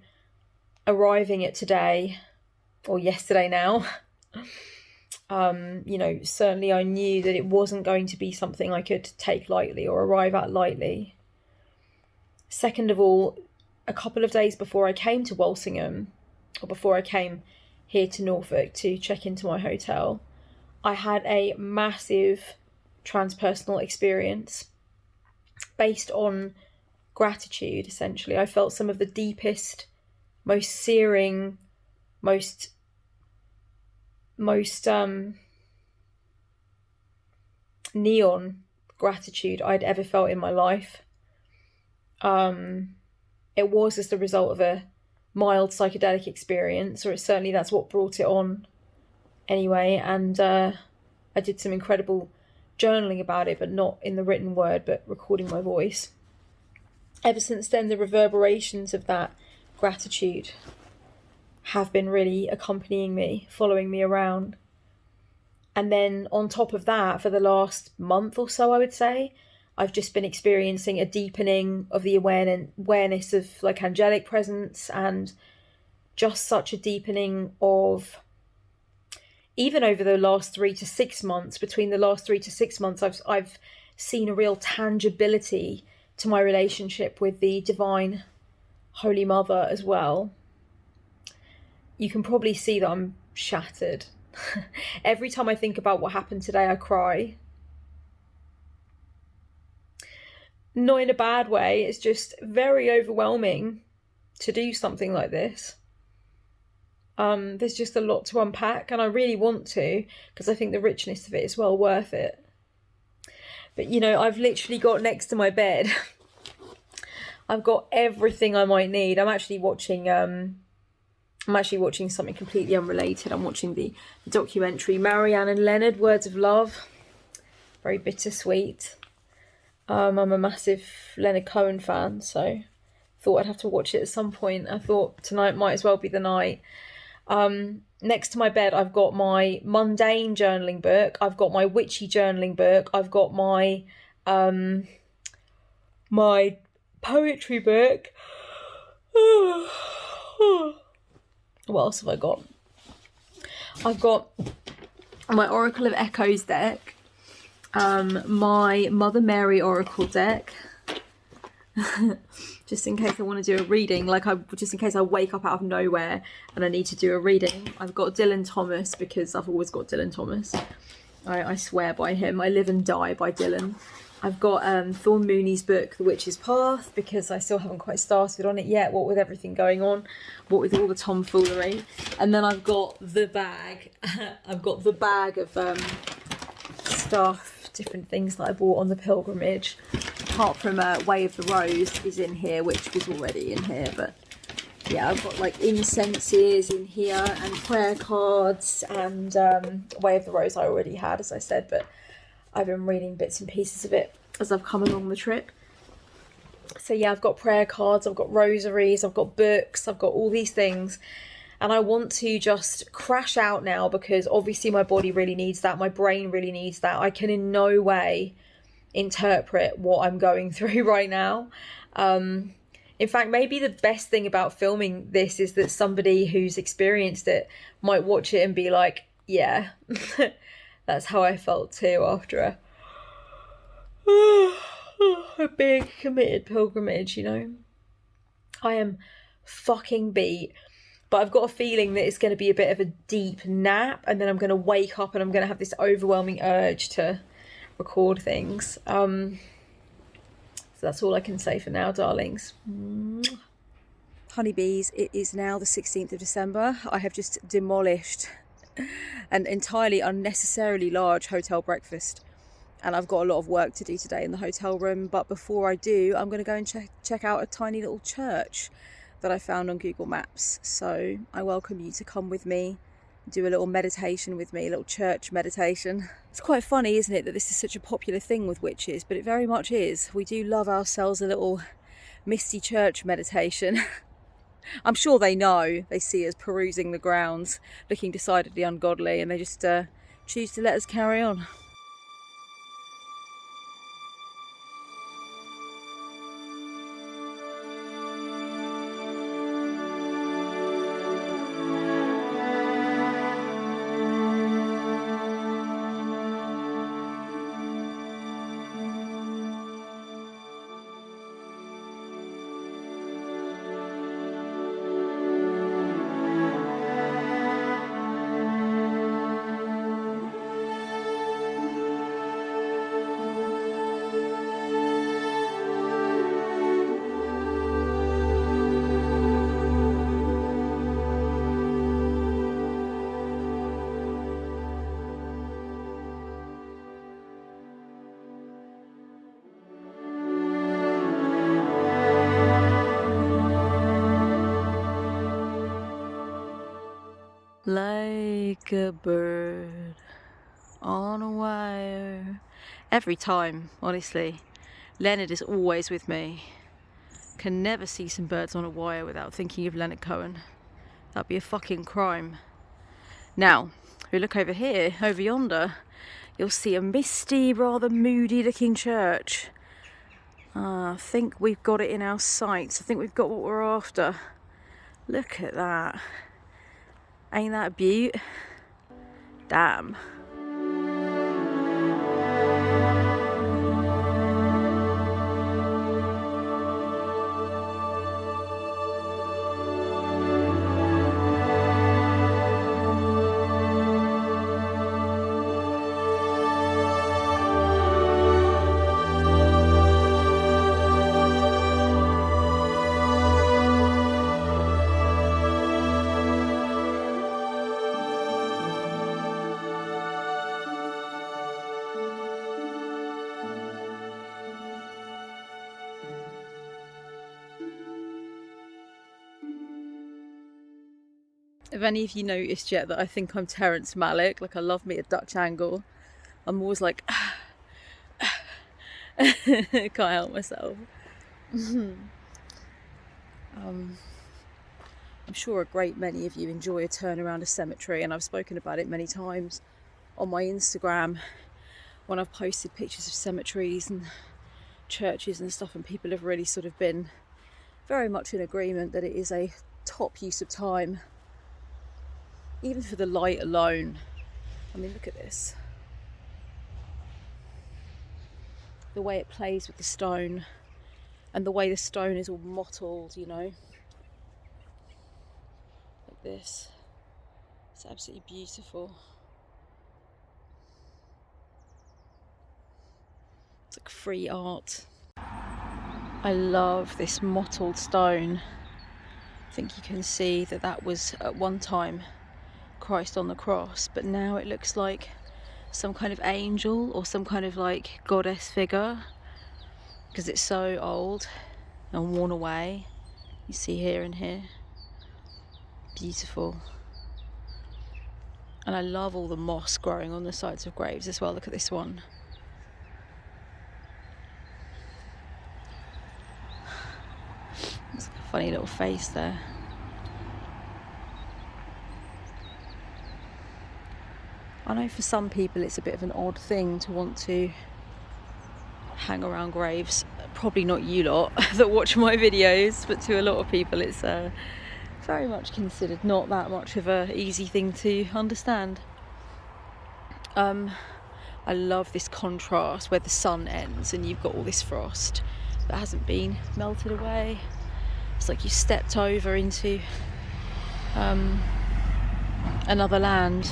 arriving at today, or yesterday now, certainly I knew that it wasn't going to be something I could take lightly or arrive at lightly. Second of all, a couple of days before I came to Walsingham, or before I came here to Norfolk to check into my hotel, I had a massive transpersonal experience based on gratitude, essentially. I felt some of the deepest, most searing, most neon gratitude I'd ever felt in my life. It was as the result of a mild psychedelic experience, or certainly that's what brought it on anyway. And I did some incredible journaling about it, but not in the written word, but recording my voice. Ever since then, the reverberations of that gratitude have been really accompanying me, following me around. And then on top of that, for the last month or so, I would say, I've just been experiencing a deepening of the awareness of like angelic presence, and just such a deepening of, even over the last 3 to 6 months, between the last 3 to 6 months, I've seen a real tangibility to my relationship with the Divine Holy Mother as well. You can probably see that I'm shattered. Every time I think about what happened today, I cry. Not in a bad way, it's just very overwhelming to do something like this. There's just a lot to unpack, and I really want to, because I think the richness of it is well worth it. But you know, I've literally got next to my bed, I've got everything I might need. I'm actually watching something completely unrelated. I'm watching the documentary Marian and Leonard, Words of Love. Very bittersweet. I'm a massive Leonard Cohen fan, so thought I'd have to watch it at some point. I thought tonight might as well be the night. Next to my bed, I've got my mundane journaling book. I've got my witchy journaling book. I've got my my poetry book. What else have I got? I've got my Oracle of Echoes deck, my Mother Mary Oracle deck, just in case I want to do a reading, just in case I wake up out of nowhere and I need to do a reading. I've got Dylan Thomas, because I've always got Dylan Thomas. I swear by him. I live and die by Dylan. I've got Thorn Mooney's book, The Witch's Path, because I still haven't quite started on it yet, what with everything going on, what with all the tomfoolery. And then I've got the bag. I've got the bag of stuff, different things that I bought on the pilgrimage. Apart from Way of the Rose is in here, which was already in here, but yeah, I've got like incenses in here and prayer cards, and Way of the Rose I already had, as I said, but I've been reading bits and pieces of it as I've come along the trip. So yeah, I've got prayer cards, I've got rosaries, I've got books, I've got all these things, and I want to just crash out now, because obviously my body really needs that, my brain really needs that. I can in no way interpret what I'm going through right now. In fact, maybe the best thing about filming this is that somebody who's experienced it might watch it and be like, yeah, that's how I felt too after a big committed pilgrimage, you know. I am fucking beat, but I've got a feeling that it's going to be a bit of a deep nap, and then I'm going to wake up and I'm going to have this overwhelming urge to record things. So that's all I can say for now, darlings. Honeybees, it is now the 16th of December. I have just demolished an entirely unnecessarily large hotel breakfast, and I've got a lot of work to do today in the hotel room. But before I do, I'm going to go and check out a tiny little church that I found on Google Maps. So I welcome you to come with me, do a little meditation with me, a little church meditation. It's quite funny, isn't it, that this is such a popular thing with witches, but it very much is. We do love ourselves a little misty church meditation. I'm sure they know. They see us perusing the grounds, looking decidedly ungodly, and they just choose to let us carry on. Like a bird on a wire. Every time, honestly. Leonard is always with me. Can never see some birds on a wire without thinking of Leonard Cohen. That'd be a fucking crime. Now, if we look over here, over yonder, you'll see a misty, rather moody looking church. I think we've got it in our sights. I think we've got what we're after. Look at that. Ain't that a beaut? Damn. Have any of you noticed yet that I think I'm Terrence Malick? Like, I love me a Dutch angle. I'm always like, can't help myself. I'm sure a great many of you enjoy a turn around a cemetery, and I've spoken about it many times on my Instagram when I've posted pictures of cemeteries and churches and stuff, and people have really sort of been very much in agreement that it is a top use of time. Even for the light alone. I mean, look at this. The way it plays with the stone, and the way the stone is all mottled, you know. Like this. It's absolutely beautiful. It's like free art. I love this mottled stone. I think you can see that that was at one time Christ on the cross, but now it looks like some kind of angel or some kind of like goddess figure, because it's so old and worn away. You see here and here. Beautiful. And I love all the moss growing on the sides of graves as well. Look at this one. It's like a funny little face there. I know for some people it's a bit of an odd thing to want to hang around graves. Probably not you lot that watch my videos, but to a lot of people it's very much considered not that much of a easy thing to understand. I love this contrast where the sun ends and you've got all this frost that hasn't been melted away. It's like you stepped over into another land.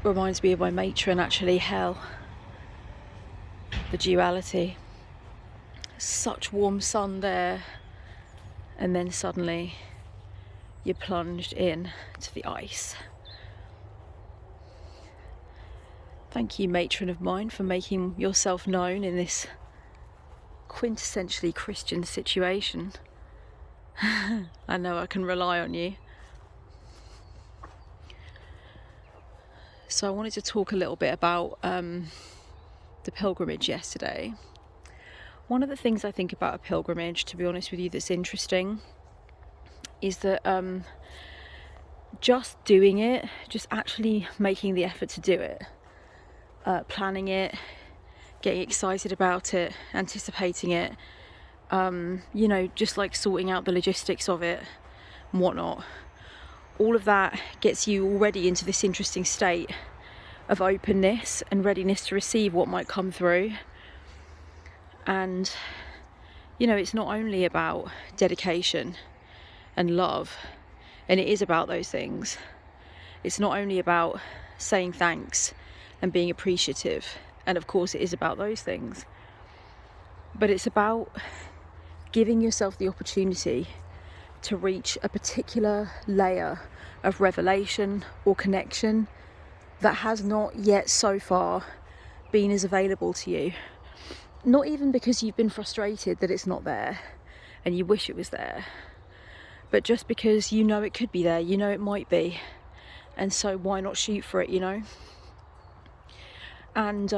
Reminds me of my matron, actually, hell. The duality. Such warm sun there, and then suddenly you're plunged in to the ice. Thank you, matron of mine, for making yourself known in this quintessentially Christian situation. I know I can rely on you. So I wanted to talk a little bit about the pilgrimage yesterday. One of the things I think about a pilgrimage, to be honest with you, that's interesting is that just doing it, just actually making the effort to do it, planning it, getting excited about it, anticipating it, you know, just like sorting out the logistics of it and whatnot. All of that gets you already into this interesting state of openness and readiness to receive what might come through. And, you know, it's not only about dedication and love, and it is about those things. It's not only about saying thanks and being appreciative, and of course it is about those things, but it's about giving yourself the opportunity to reach a particular layer of revelation or connection that has not yet so far been as available to you. Not even because you've been frustrated that it's not there and you wish it was there, but just because you know it could be there, you know it might be, and so why not shoot for it, you know? And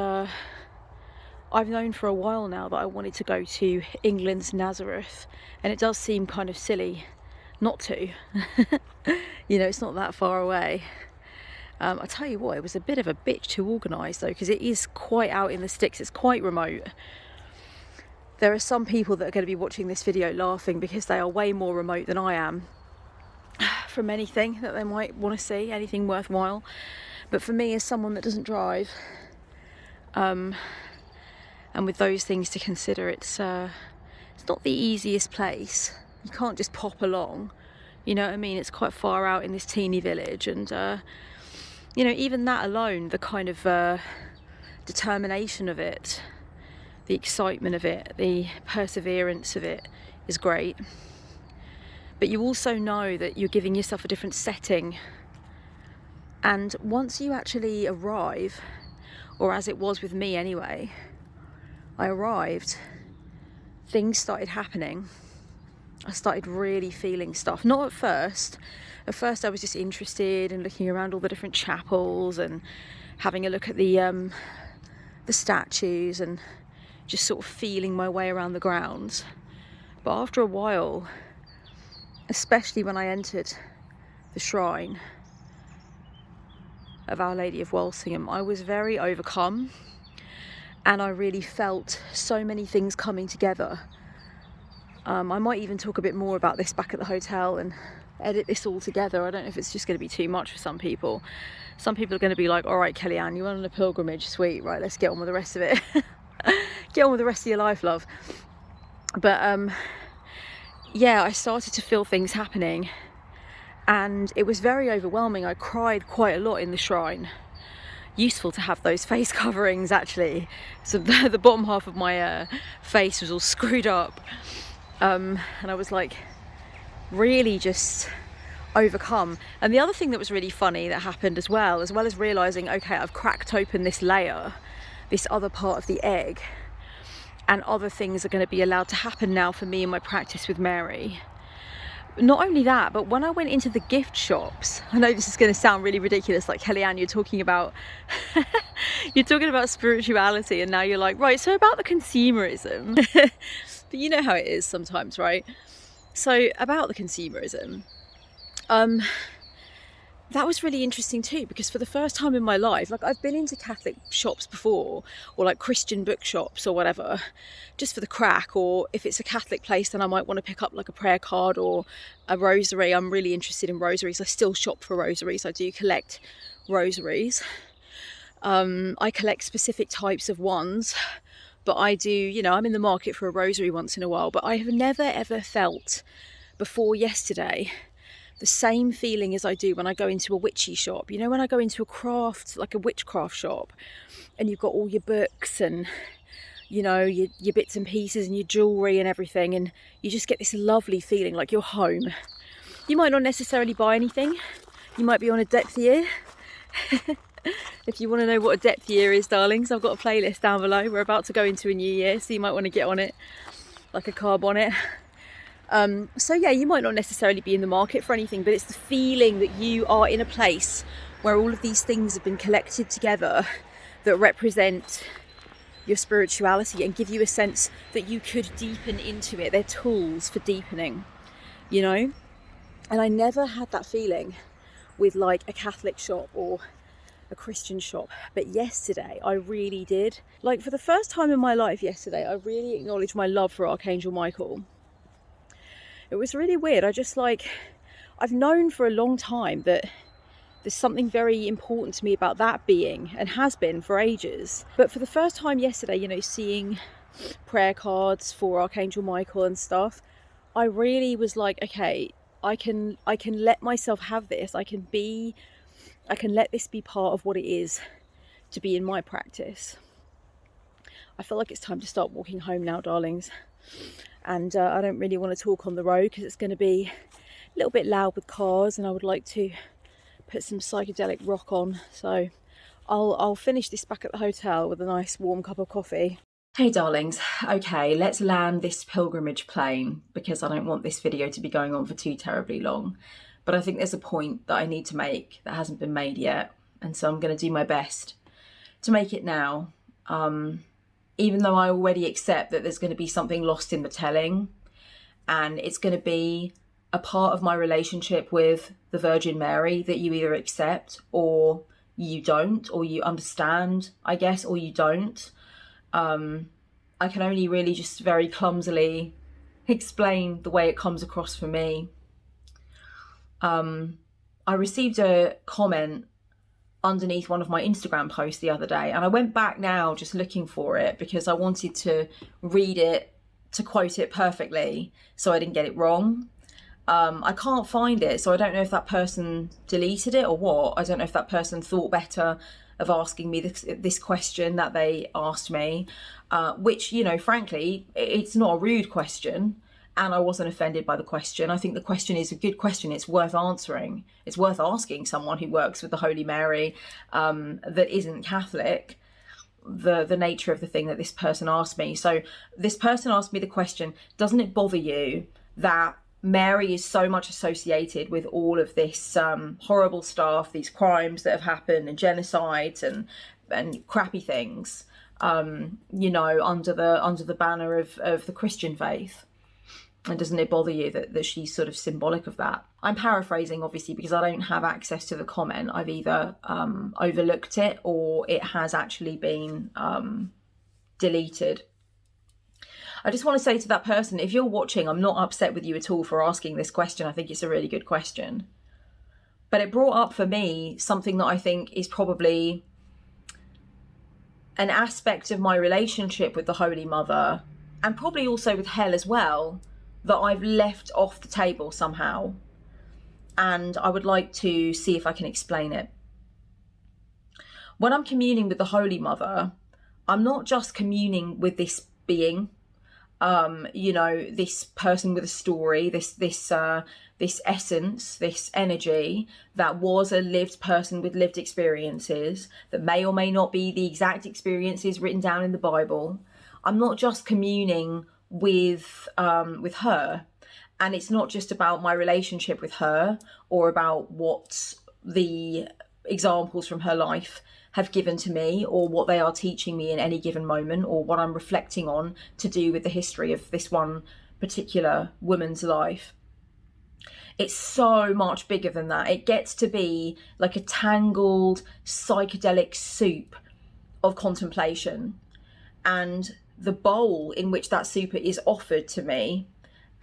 I've known for a while now that I wanted to go to England's Nazareth, and it does seem kind of silly not to. You know, it's not that far away. I tell you what, it was a bit of a bitch to organise though, because it is quite out in the sticks, it's quite remote. There are some people that are going to be watching this video laughing because they are way more remote than I am from anything that they might want to see, anything worthwhile. But for me, as someone that doesn't drive, and with those things to consider, it's not the easiest place. You can't just pop along, you know what I mean? It's quite far out in this teeny village, and you know, even that alone, the kind of determination of it, the excitement of it, the perseverance of it is great. But you also know that you're giving yourself a different setting. And once you actually arrive, or as it was with me anyway, I arrived, things started happening. I started really feeling stuff. Not at first. At first I was just interested in looking around all the different chapels and having a look at the statues and just sort of feeling my way around the grounds. But after a while, especially when I entered the shrine of Our Lady of Walsingham, I was very overcome, and I really felt so many things coming together. I might even talk a bit more about this back at the hotel and edit this all together. I don't know if it's just going to be too much for some people. Some people are going to be like, all right, Kellyanne, you went on a pilgrimage, sweet, right, let's get on with the rest of it. Get on with the rest of your life, love. But yeah, I started to feel things happening, and it was very overwhelming. I cried quite a lot in the shrine. Useful to have those face coverings, actually. So the bottom half of my face was all screwed up, and I was like really just overcome. And the other thing that was really funny that happened as well as realizing, okay, I've cracked open this layer, this other part of the egg, and other things are going to be allowed to happen now for me in my practice with Mary. Not only that, but when I went into the gift shops, I know this is going to sound really ridiculous, like, Kellyanne, you're talking about you're talking about spirituality, and now you're like, right, so about the consumerism. But you know how it is sometimes, right? So about the consumerism, that was really interesting too, because for the first time in my life, like, I've been into Catholic shops before, or like Christian bookshops or whatever, just for the crack, or if it's a Catholic place, then I might want to pick up like a prayer card or a rosary. I'm really interested in rosaries. I still shop for rosaries. I do collect rosaries. I collect specific types of ones, but I do, you know, I'm in the market for a rosary once in a while. But I have never ever felt before yesterday the same feeling as I do when I go into a witchy shop. You know, when I go into a craft, like a witchcraft shop, and you've got all your books and, you know, your bits and pieces and your jewellery and everything, and you just get this lovely feeling like you're home. You might not necessarily buy anything. You might be on a depth year. If you want to know what a depth year is, darlings, I've got a playlist down below. We're about to go into a new year, so you might want to get on it, like a carb on it. So yeah, you might not necessarily be in the market for anything, but it's the feeling that you are in a place where all of these things have been collected together that represent your spirituality and give you a sense that you could deepen into it. They're tools for deepening, you know? And I never had that feeling with like a Catholic shop or a Christian shop, but yesterday I really did. Like, for the first time in my life yesterday, I really acknowledged my love for Archangel Michael. It was really weird. I've known for a long time that there's something very important to me about that being, and has been for ages. But for the first time yesterday, you know, seeing prayer cards for Archangel Michael and stuff, I really was like, okay, I can let myself have this. I can let this be part of what it is to be in my practice. I feel like it's time to start walking home now, darlings. And I don't really want to talk on the road because it's going to be a little bit loud with cars, and I would like to put some psychedelic rock on. So I'll finish this back at the hotel with a nice warm cup of coffee. Hey darlings, okay, let's land this pilgrimage plane, because I don't want this video to be going on for too terribly long. But I think there's a point that I need to make that hasn't been made yet, and so I'm going to do my best to make it now. Even though I already accept that there's going to be something lost in the telling, and it's going to be a part of my relationship with the Virgin Mary that you either accept or you don't, or you understand, I guess, or you don't. I can only really just very clumsily explain the way it comes across for me. I received a comment underneath one of my Instagram posts the other day, and I went back now just looking for it because I wanted to read it, to quote it perfectly so I didn't get it wrong. I can't find it, so I don't know if that person deleted it or what. I don't know if that person thought better of asking me this question that they asked me, which, you know, frankly, it's not a rude question, and I wasn't offended by the question. I think the question is a good question. It's worth answering. It's worth asking someone who works with the Holy Mary that isn't Catholic the nature of the thing that this person asked me. So this person asked me the question, doesn't it bother you that Mary is so much associated with all of this horrible stuff, these crimes that have happened and genocides and crappy things, you know, under the banner of the Christian faith? And doesn't it bother you that she's sort of symbolic of that? I'm paraphrasing, obviously, because I don't have access to the comment. I've either overlooked it or it has actually been deleted. I just want to say to that person, if you're watching, I'm not upset with you at all for asking this question. I think it's a really good question. But it brought up for me something that I think is probably an aspect of my relationship with the Holy Mother, and probably also with hell as well, that I've left off the table somehow. And I would like to see if I can explain it. When I'm communing with the Holy Mother, I'm not just communing with this being, you know, this person with a story, this essence, this energy that was a lived person with lived experiences that may or may not be the exact experiences written down in the Bible. I'm not just communing with her, and it's not just about my relationship with her or about what the examples from her life have given to me or what they are teaching me in any given moment or what I'm reflecting on to do with the history of this one particular woman's life. It's so much bigger than that. It gets to be like a tangled psychedelic soup of contemplation, and the bowl in which that soup is offered to me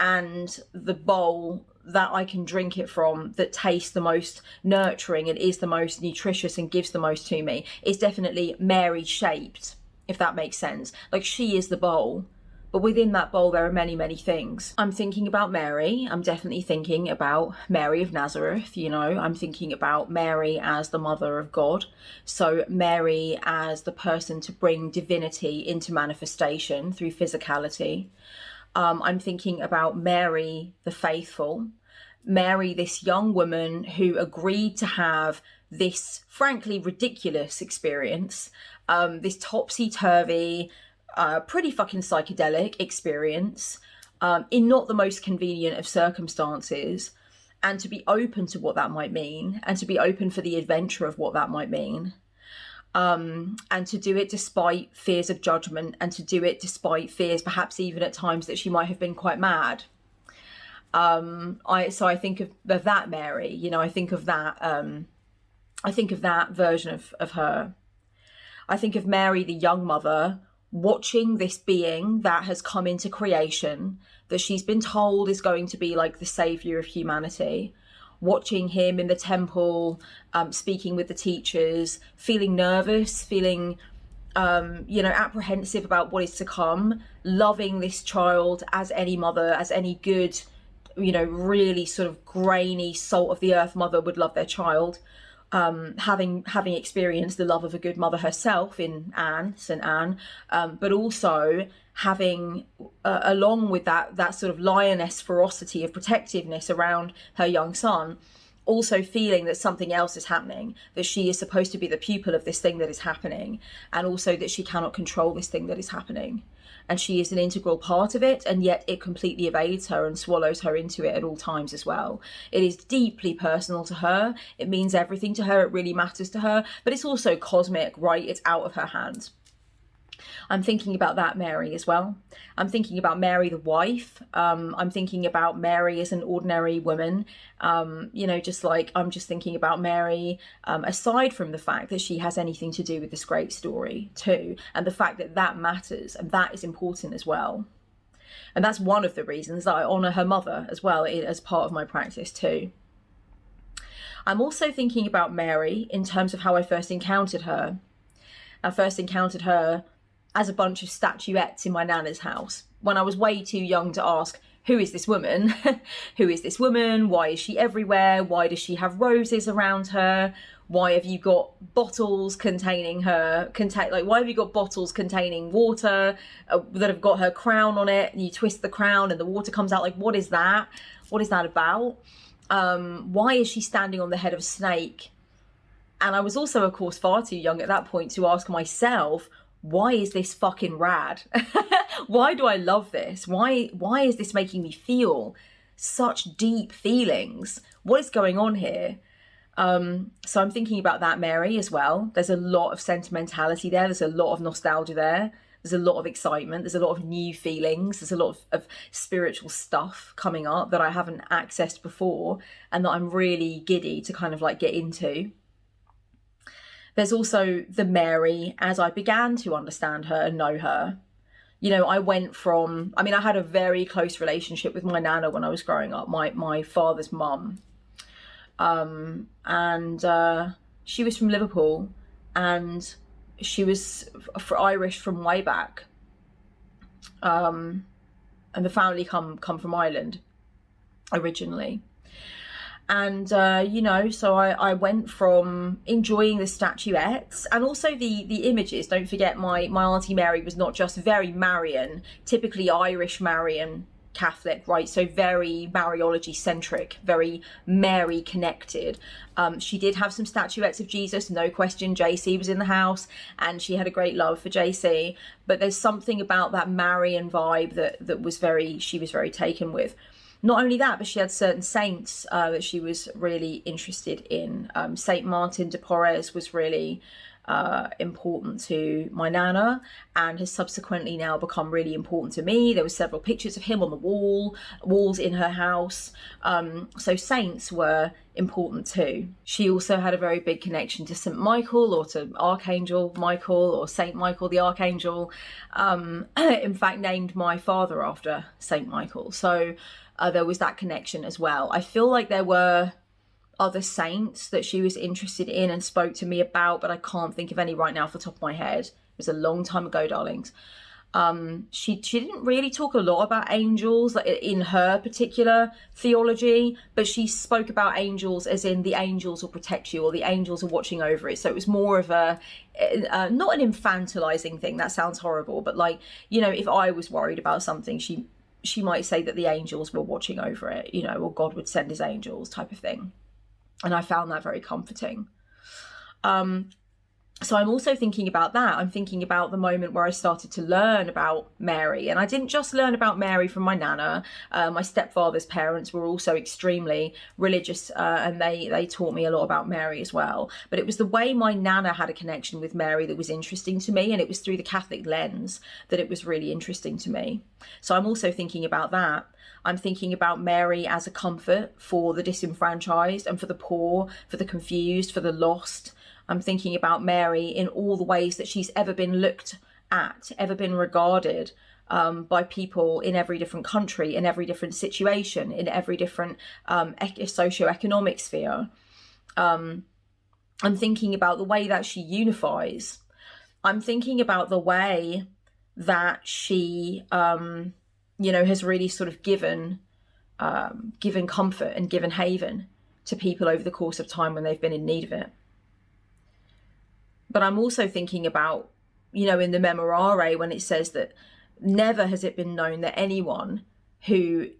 and the bowl that I can drink it from that tastes the most nurturing and is the most nutritious and gives the most to me is definitely Mary shaped, if that makes sense. Like, she is the bowl, but within that bowl there are many, many things. I'm thinking about Mary. I'm definitely thinking about Mary of Nazareth, you know. I'm thinking about Mary as the mother of God. So Mary as the person to bring divinity into manifestation through physicality. I'm thinking about Mary the faithful, Mary, this young woman who agreed to have this frankly ridiculous experience, this topsy-turvy, pretty fucking psychedelic experience, in not the most convenient of circumstances, and to be open to what that might mean, and to be open for the adventure of what that might mean. And to do it despite fears of judgment, and to do it despite fears, perhaps even at times, that she might have been quite mad. I think of that Mary, you know, I think of that version of her. I think of Mary, the young mother, watching this being that has come into creation, that she's been told is going to be like the savior of humanity, watching him in the temple, speaking with the teachers, feeling nervous, feeling, apprehensive about what is to come, loving this child as any mother, as any good, really sort of grainy, salt of the earth mother would love their child. Having experienced the love of a good mother herself in St. Anne, but also having, along with that sort of lioness ferocity of protectiveness around her young son, also feeling that something else is happening, that she is supposed to be the pupil of this thing that is happening, and also that she cannot control this thing that is happening. And she is an integral part of it, and yet it completely evades her and swallows her into it at all times as well. It is deeply personal to her. It means everything to her. It really matters to her. But it's also cosmic, right? It's out of her hands. I'm thinking about that Mary as well. I'm thinking about Mary the wife. I'm thinking about Mary as an ordinary woman. You know, just like I'm just thinking about Mary, aside from the fact that she has anything to do with this great story too, and the fact that that matters and that is important as well. And that's one of the reasons that I honour her mother as well as part of my practice too. I'm also thinking about Mary in terms of how I first encountered her. I first encountered her as a bunch of statuettes in my nana's house when I was way too young to ask, who is this woman? Who is this woman? Why is she everywhere? Why does she have roses around her? Why have you got bottles containing her, why have you got bottles containing water that have got her crown on it, and you twist the crown and the water comes out? Like, what is that? What is that about? Why is she standing on the head of a snake? And I was also, of course, far too young at that point to ask myself, why is this fucking rad? Why do I love this? Why is this making me feel such deep feelings? What is going on here? So I'm thinking about that Mary as well. There's a lot of sentimentality there. There's a lot of nostalgia there. There's a lot of excitement. There's a lot of new feelings. There's a lot of spiritual stuff coming up that I haven't accessed before and that I'm really giddy to kind of like get into. There's also the Mary as I began to understand her and know her. You know, I had a very close relationship with my nana when I was growing up, my father's mum. She was from Liverpool and she was Irish from way back. And the family come from Ireland originally. And, you know, so I went from enjoying the statuettes and also the images. Don't forget, my Auntie Mary was not just very Marian, typically Irish Marian Catholic, right? So very Mariology centric, very Mary connected. She did have some statuettes of Jesus, no question. JC was in the house and she had a great love for JC. But there's something about that Marian vibe that she was very taken with. Not only that, but she had certain saints that she was really interested in. Saint Martin de Porres was really important to my nana and has subsequently now become really important to me. There were several pictures of him on the walls in her house. So saints were important too. She also had a very big connection to St. Michael or to Archangel Michael or Saint Michael the Archangel. In fact, named my father after Saint Michael. So there was that connection as well. I feel like there were other saints that she was interested in and spoke to me about, but I can't think of any right now off the top of my head. It was a long time ago, darlings. She didn't really talk a lot about angels like in her particular theology, but she spoke about angels as in the angels will protect you or the angels are watching over it. So it was more of a not an infantilizing thing. That sounds horrible, but like, you know, if I was worried about something, she might say that the angels were watching over it, you know, or God would send his angels type of thing. And I found that very comforting. So I'm also thinking about that. I'm thinking about the moment where I started to learn about Mary. And I didn't just learn about Mary from my nana. My stepfather's parents were also extremely religious and they taught me a lot about Mary as well. But it was the way my nana had a connection with Mary that was interesting to me. And it was through the Catholic lens that it was really interesting to me. So I'm also thinking about that. I'm thinking about Mary as a comfort for the disenfranchised and for the poor, for the confused, for the lost. I'm thinking about Mary in all the ways that she's ever been looked at, ever been regarded by people in every different country, in every different situation, in every different socioeconomic sphere. I'm thinking about the way that she unifies. I'm thinking about the way that she, has really sort of given comfort and given haven to people over the course of time when they've been in need of it. But I'm also thinking about, in the Memorare when it says that never has it been known that anyone who,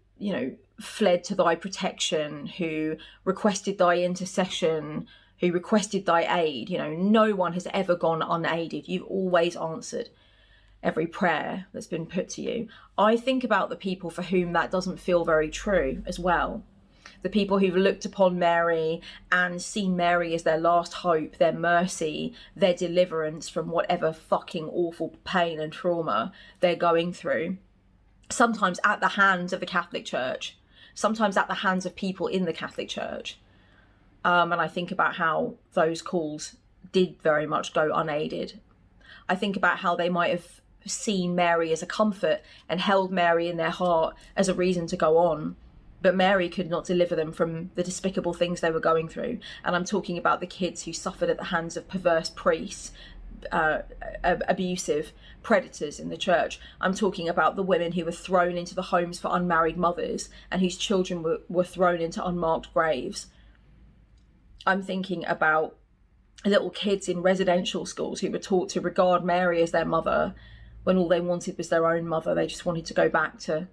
fled to thy protection, who requested thy intercession, who requested thy aid, no one has ever gone unaided. You've always answered every prayer that's been put to you. I think about the people for whom that doesn't feel very true as well. the people who've looked upon Mary and seen Mary as their last hope, their mercy, their deliverance from whatever fucking awful pain and trauma they're going through, sometimes at the hands of the Catholic Church, sometimes at the hands of people in the Catholic Church. And I think about how those calls did very much go unaided. I think about how they might have seen Mary as a comfort and held Mary in their heart as a reason to go on. But Mary could not deliver them from the despicable things they were going through. And I'm talking about the kids who suffered at the hands of perverse priests, abusive predators in the church. I'm talking about the women who were thrown into the homes for unmarried mothers and whose children were thrown into unmarked graves. I'm thinking about little kids in residential schools who were taught to regard Mary as their mother when all they wanted was their own mother. They just wanted to go back to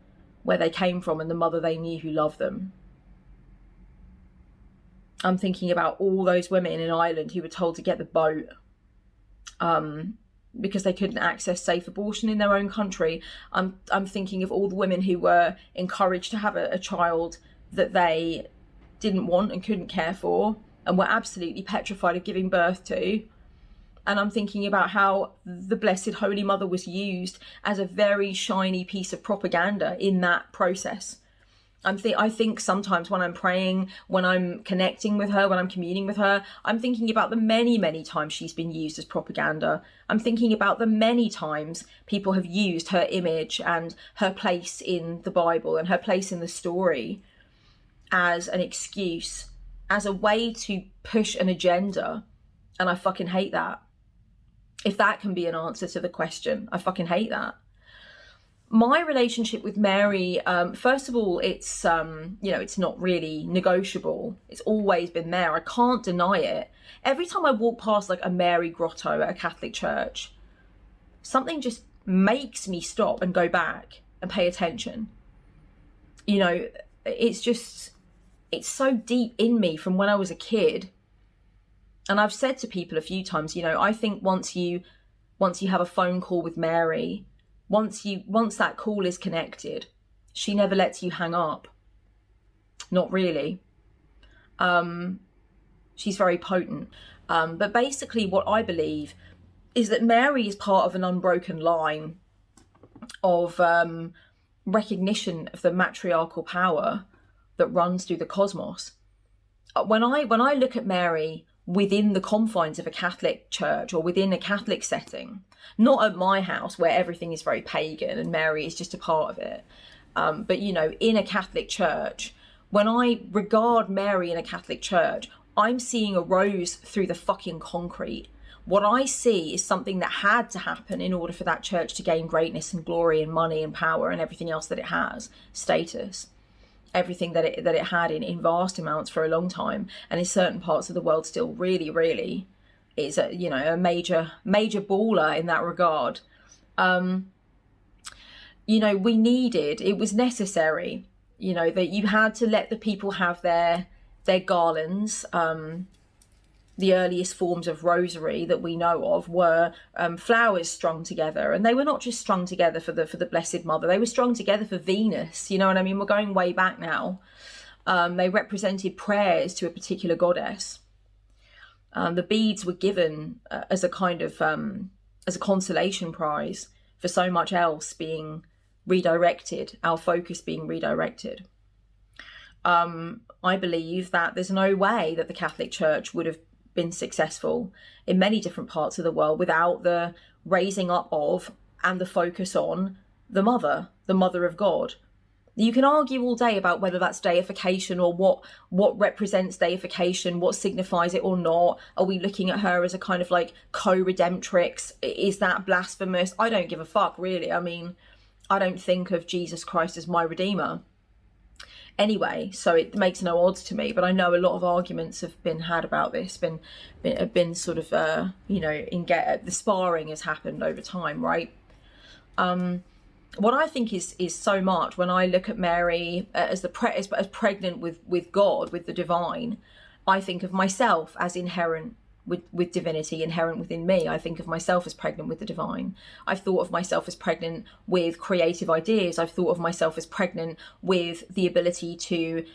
where they came from and the mother they knew who loved them. I'm thinking about all those women in Ireland who were told to get the boat because they couldn't access safe abortion in their own country. I'm thinking of all the women who were encouraged to have a child that they didn't want and couldn't care for and were absolutely petrified of giving birth to. And I'm thinking about how the Blessed Holy Mother was used as a very shiny piece of propaganda in that process. I think sometimes when I'm praying, when I'm connecting with her, when I'm communing with her, I'm thinking about the many, many times she's been used as propaganda. I'm thinking about the many times people have used her image and her place in the Bible and her place in the story as an excuse, as a way to push an agenda. And I fucking hate that. If that can be an answer to the question, I fucking hate that. My relationship with Mary, first of all, it's not really negotiable. It's always been there. I can't deny it. Every time I walk past like a Mary grotto at a Catholic church, something just makes me stop and go back and pay attention. You know, it's so deep in me from when I was a kid. And I've said to people a few times, I think once you have a phone call with Mary, once that call is connected, she never lets you hang up. Not really. She's very potent. But basically what I believe is that Mary is part of an unbroken line of recognition of the matriarchal power that runs through the cosmos. When I look at Mary within the confines of a Catholic church or within a Catholic setting, not at my house where everything is very pagan and Mary is just a part of it, but in a Catholic church, when I regard Mary in a Catholic church, I'm seeing a rose through the fucking concrete. What I see is something that had to happen in order for that church to gain greatness and glory and money and power and everything else that it has, status. Everything that it had in vast amounts for a long time, and in certain parts of the world still really, really is a major baller in that regard. It was necessary, that you had to let the people have their garlands. The earliest forms of rosary that we know of were flowers strung together, and they were not just strung together for the Blessed Mother. They were strung together for Venus. You know what I mean? We're going way back now. They represented prayers to a particular goddess. The beads were given as a kind of as a consolation prize for so much else being redirected, our focus being redirected. I believe that there's no way that the Catholic Church would have been successful in many different parts of the world without the raising up of and the focus on the mother of God. You can argue all day about whether that's deification or what represents deification, what signifies it or not. Are we looking at her as a kind of like co-redemptrix? Is that blasphemous? I don't give a fuck, really. I mean, I don't think of Jesus Christ as my Redeemer. Anyway, so it makes no odds to me, but I know a lot of arguments have been had about this, have been sort of, the sparring has happened over time, right? What I think is so much when I look at Mary as pregnant with God, with the divine, I think of myself as inherent with divinity inherent within me. I think of myself as pregnant with the divine. I've thought of myself as pregnant with creative ideas. I've thought of myself as pregnant with the ability to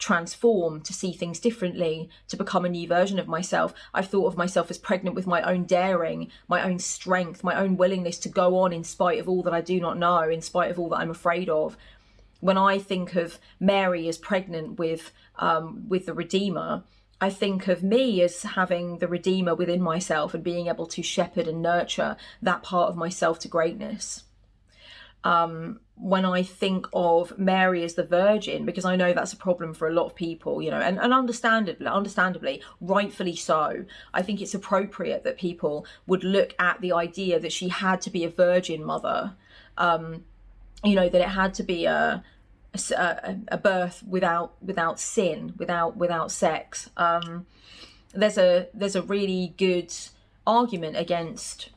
transform, to see things differently, to become a new version of myself. I've thought of myself as pregnant with my own daring, my own strength, my own willingness to go on in spite of all that I do not know, in spite of all that I'm afraid of. When I think of Mary as pregnant with the Redeemer, I think of me as having the Redeemer within myself and being able to shepherd and nurture that part of myself to greatness. When I think of Mary as the Virgin, because I know that's a problem for a lot of people, you know, and understandably, rightfully so, I think it's appropriate that people would look at the idea that she had to be a virgin mother, you know, that it had to be a birth without sin, without sex. There's a really good argument against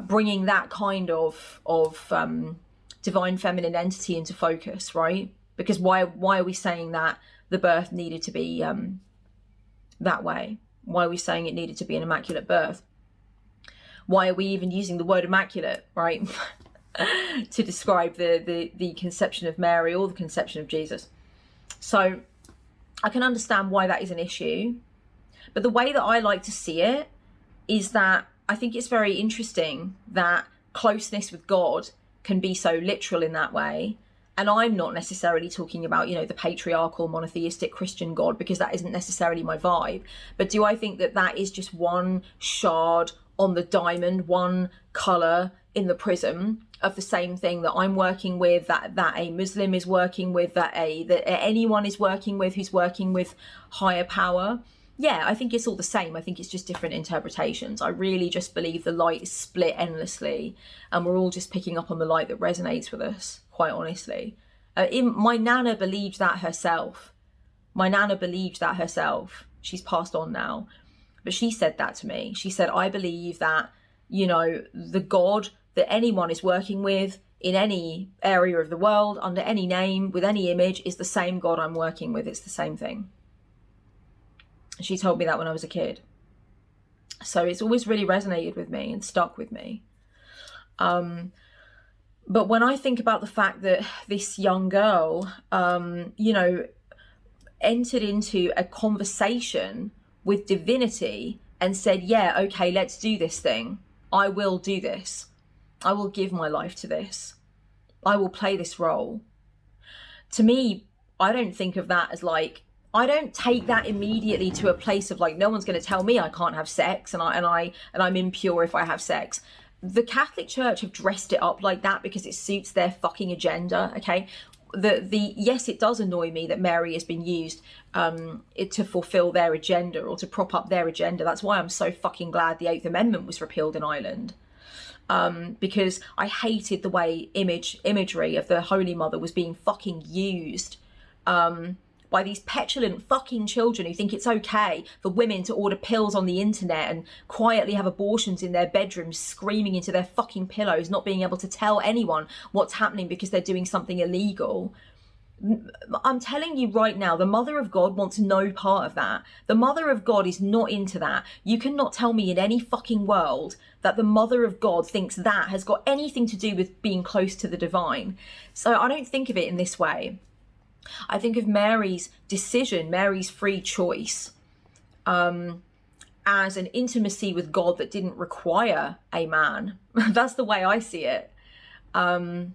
bringing that kind of divine feminine entity into focus, right? Because why are we saying that the birth needed to be that way? Why are we saying it needed to be an immaculate birth? Why are we even using the word immaculate, right? to describe the conception of Mary or the conception of Jesus. So I can understand why that is an issue, but the way that I like to see it is that I think it's very interesting that closeness with God can be so literal in that way. And I'm not necessarily talking about, you know, the patriarchal monotheistic Christian God, because that isn't necessarily my vibe. But do I think that that is just one shard on the diamond, one colour in the prism of the same thing that I'm working with, that a Muslim is working with, that anyone is working with who's working with higher power? Yeah, I think it's all the same. I think it's just different interpretations. I really just believe the light is split endlessly, and we're all just picking up on the light that resonates with us, quite honestly. My Nana believed that herself. She's passed on now. But she said that to me. She said, I believe that, you know, the God that anyone is working with in any area of the world, under any name, with any image, is the same God I'm working with. It's the same thing. She told me that when I was a kid. So it's always really resonated with me and stuck with me. But when I think about the fact that this young girl, you know, entered into a conversation with divinity and said, yeah, okay, let's do this thing. I will do this. I will give my life to this. I will play this role. To me, I don't think of that as like, I don't take that immediately to a place of like, no one's going to tell me I can't have sex and I'm impure if I have sex. The Catholic Church have dressed it up like that because it suits their fucking agenda. Okay. Yes, it does annoy me that Mary has been used to fulfill their agenda or to prop up their agenda. That's why I'm so fucking glad the 8th Amendment was repealed in Ireland. Because I hated the way imagery of the Holy Mother was being fucking used by these petulant fucking children who think it's okay for women to order pills on the internet and quietly have abortions in their bedrooms, screaming into their fucking pillows, not being able to tell anyone what's happening because they're doing something illegal. I'm telling you right now, the Mother of God wants no part of that. The Mother of God is not into that. You cannot tell me in any fucking world that the Mother of God thinks that has got anything to do with being close to the divine. So I don't think of it in this way. I think of Mary's decision, Mary's free choice, as an intimacy with God that didn't require a man. That's the way I see it. I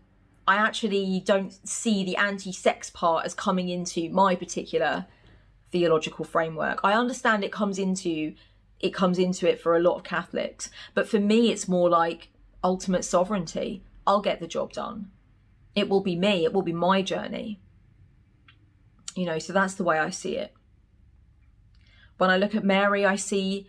actually don't see the anti-sex part as coming into my particular theological framework. I understand it comes into it for a lot of Catholics, but for me it's more like ultimate sovereignty. I'll get the job done. It will be me. It will be my journey. You know, so that's the way I see it. When I look at Mary, I see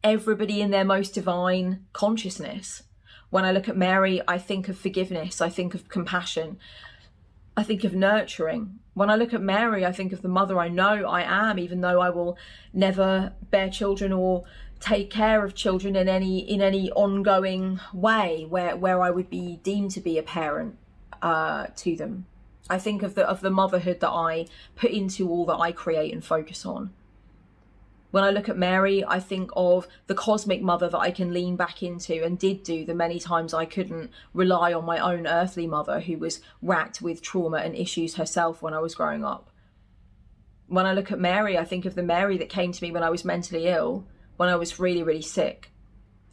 everybody in their most divine consciousness. When I look at Mary, I think of forgiveness. I think of compassion. I think of nurturing. When I look at Mary, I think of the mother I know I am, even though I will never bear children or take care of children in any ongoing way where I would be deemed to be a parent to them. I think of the motherhood that I put into all that I create and focus on. When I look at Mary, I think of the cosmic mother that I can lean back into and did do the many times I couldn't rely on my own earthly mother who was racked with trauma and issues herself when I was growing up. When I look at Mary, I think of the Mary that came to me when I was mentally ill, when I was really, really sick,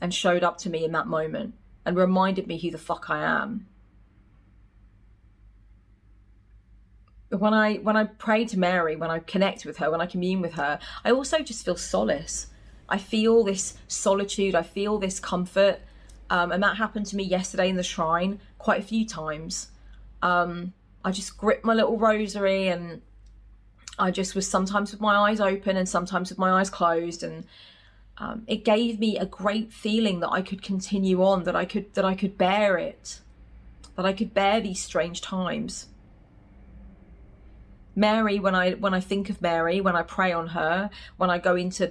and showed up to me in that moment and reminded me who the fuck I am. When I pray to Mary, when I connect with her, when I commune with her, I also just feel solace. I feel this solitude, I feel this comfort, and that happened to me yesterday in the shrine quite a few times. I just gripped my little rosary, and I just was sometimes with my eyes open and sometimes with my eyes closed, and it gave me a great feeling that I could continue on, that I could bear it, that I could bear these strange times. Mary, when I think of Mary, when I pray on her, when I go into,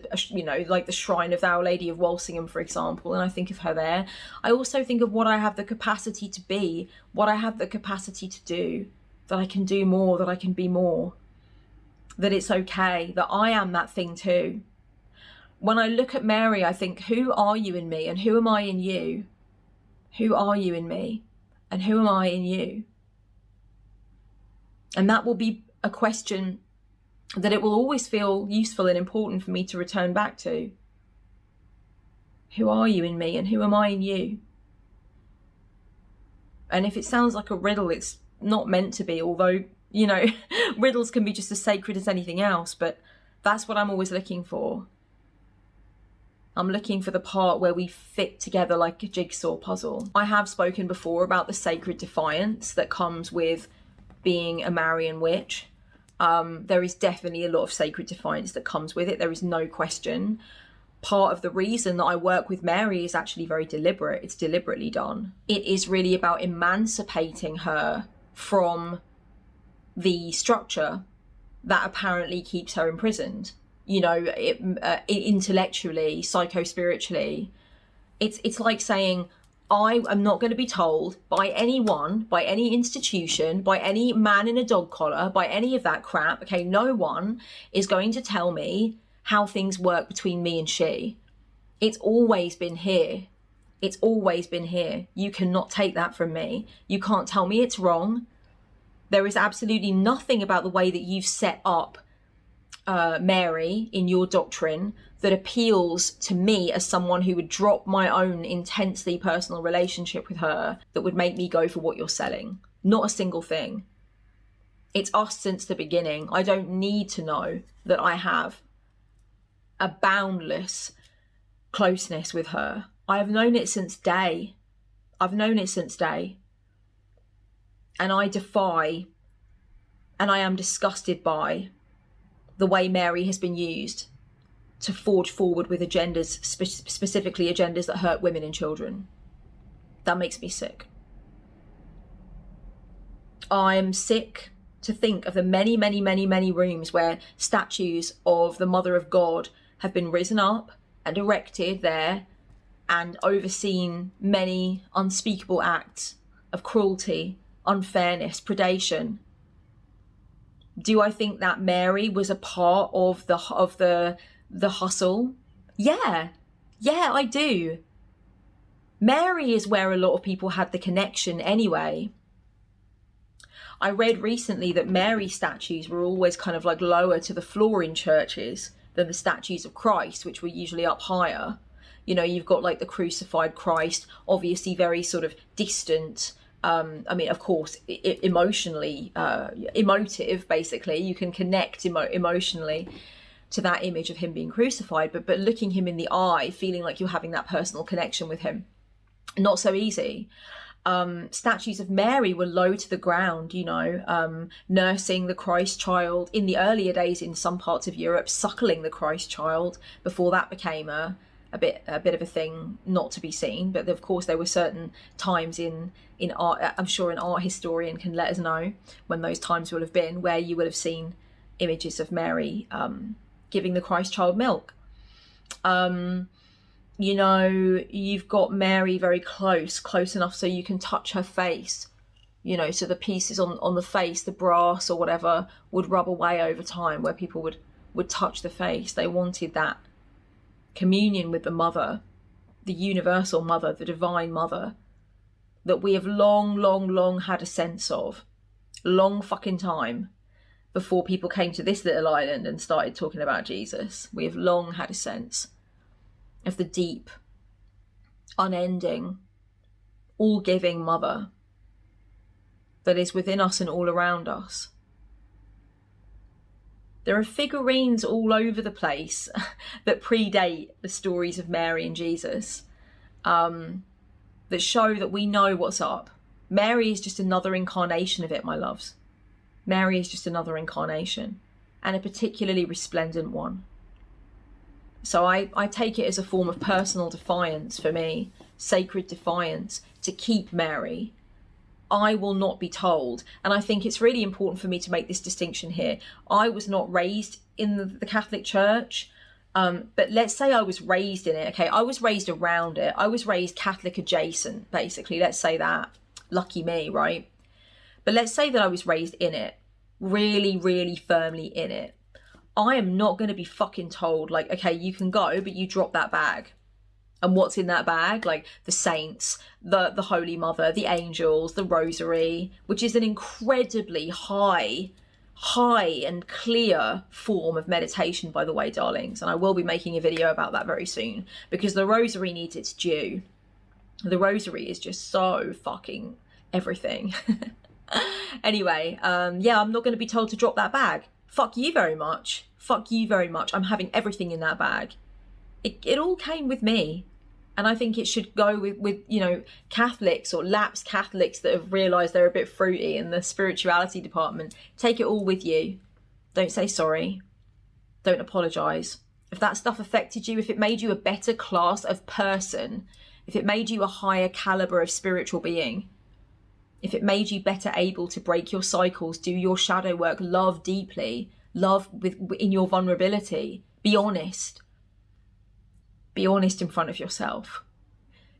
like the Shrine of Our Lady of Walsingham, for example, and I think of her there, I also think of what I have the capacity to be, what I have the capacity to do, that I can do more, that I can be more, that it's okay, that I am that thing too. When I look at Mary, I think, who are you in me and who am I in you? Who are you in me and who am I in you? And that will be a question that it will always feel useful and important for me to return back to. Who are you in me and who am I in you? And if it sounds like a riddle, it's not meant to be, although, riddles can be just as sacred as anything else, but that's what I'm always looking for. I'm looking for the part where we fit together like a jigsaw puzzle. I have spoken before about the sacred defiance that comes with being a Marian witch. There is definitely a lot of sacred defiance that comes with it. There is no question. Part of the reason that I work with Mary is actually very deliberate. It's deliberately done. It is really about emancipating her from the structure that apparently keeps her imprisoned. Intellectually, psycho-spiritually. It's like saying, I am not going to be told by anyone, by any institution, by any man in a dog collar, by any of that crap. Okay, no one is going to tell me how things work between me and she. It's always been here. It's always been here. You cannot take that from me. You can't tell me it's wrong. There is absolutely nothing about the way that you've set up Mary in your doctrine that appeals to me as someone who would drop my own intensely personal relationship with her, that would make me go for what you're selling. Not a single thing. It's us since the beginning. I don't need to know that I have a boundless closeness with her. I have known it since day. I've known it since day. And I defy, and I am disgusted by the way Mary has been used to forge forward with agendas, specifically agendas that hurt women and children. That makes me sick. I'm sick to think of the many, many, many, many rooms where statues of the Mother of God have been risen up and erected there and overseen many unspeakable acts of cruelty, unfairness, predation. Do I think that Mary was a part of the hustle? Yeah, I do. Mary is where a lot of people had the connection anyway. I read recently that Mary statues were always kind of like lower to the floor in churches than the statues of Christ, which were usually up higher. You've got like the crucified Christ, obviously very sort of distant. Of course, emotionally, emotive, basically. You can connect emotionally to that image of him being crucified, but looking him in the eye, feeling like you're having that personal connection with him, not so easy. Statues of Mary were low to the ground, nursing the Christ child in the earlier days in some parts of Europe, suckling the Christ child before that became a bit of a thing not to be seen. But of course there were certain times in art, I'm sure an art historian can let us know when those times will have been, where you will have seen images of Mary giving the Christ child milk. You've got Mary very close enough so you can touch her face, so the pieces on the face, the brass or whatever, would rub away over time, where people would touch the face. They wanted that communion with the mother, the universal mother, the divine mother, that we have long had a sense of, long fucking time, before people came to this little island and started talking about Jesus. We have long had a sense of the deep, unending, all-giving mother that is within us and all around us. There are figurines all over the place that predate the stories of Mary and Jesus, that show that we know what's up. Mary is just another incarnation of it, my loves. Mary is just another incarnation, and a particularly resplendent one. So I take it as a form of personal defiance for me, sacred defiance, to keep Mary. I will not be told, and I think it's really important for me to make this distinction here. I was not raised in the Catholic Church, but let's say I was raised in it, okay? I was raised around it. I was raised Catholic adjacent, basically. Let's say that. Lucky me, right? But let's say that I was raised in it, really, really firmly in it. I am not going to be fucking told, like, okay, you can go, but you drop that bag. And what's in that bag? Like the saints, the Holy Mother, the angels, the rosary, which is an incredibly high and clear form of meditation, by the way, darlings. And I will be making a video about that very soon, because the rosary needs its due. The rosary is just so fucking everything. Anyway, yeah, I'm not going to be told to drop that bag. Fuck you very much. Fuck you very much. I'm having everything in that bag. It all came with me. And I think it should go with you know, Catholics or lapsed Catholics that have realised they're a bit fruity in the spirituality department. Take it all with you. Don't say sorry. Don't apologise. If that stuff affected you, if it made you a better class of person, if it made you a higher calibre of spiritual being, if it made you better able to break your cycles, do your shadow work, love deeply, love in your vulnerability, be honest. Be honest in front of yourself.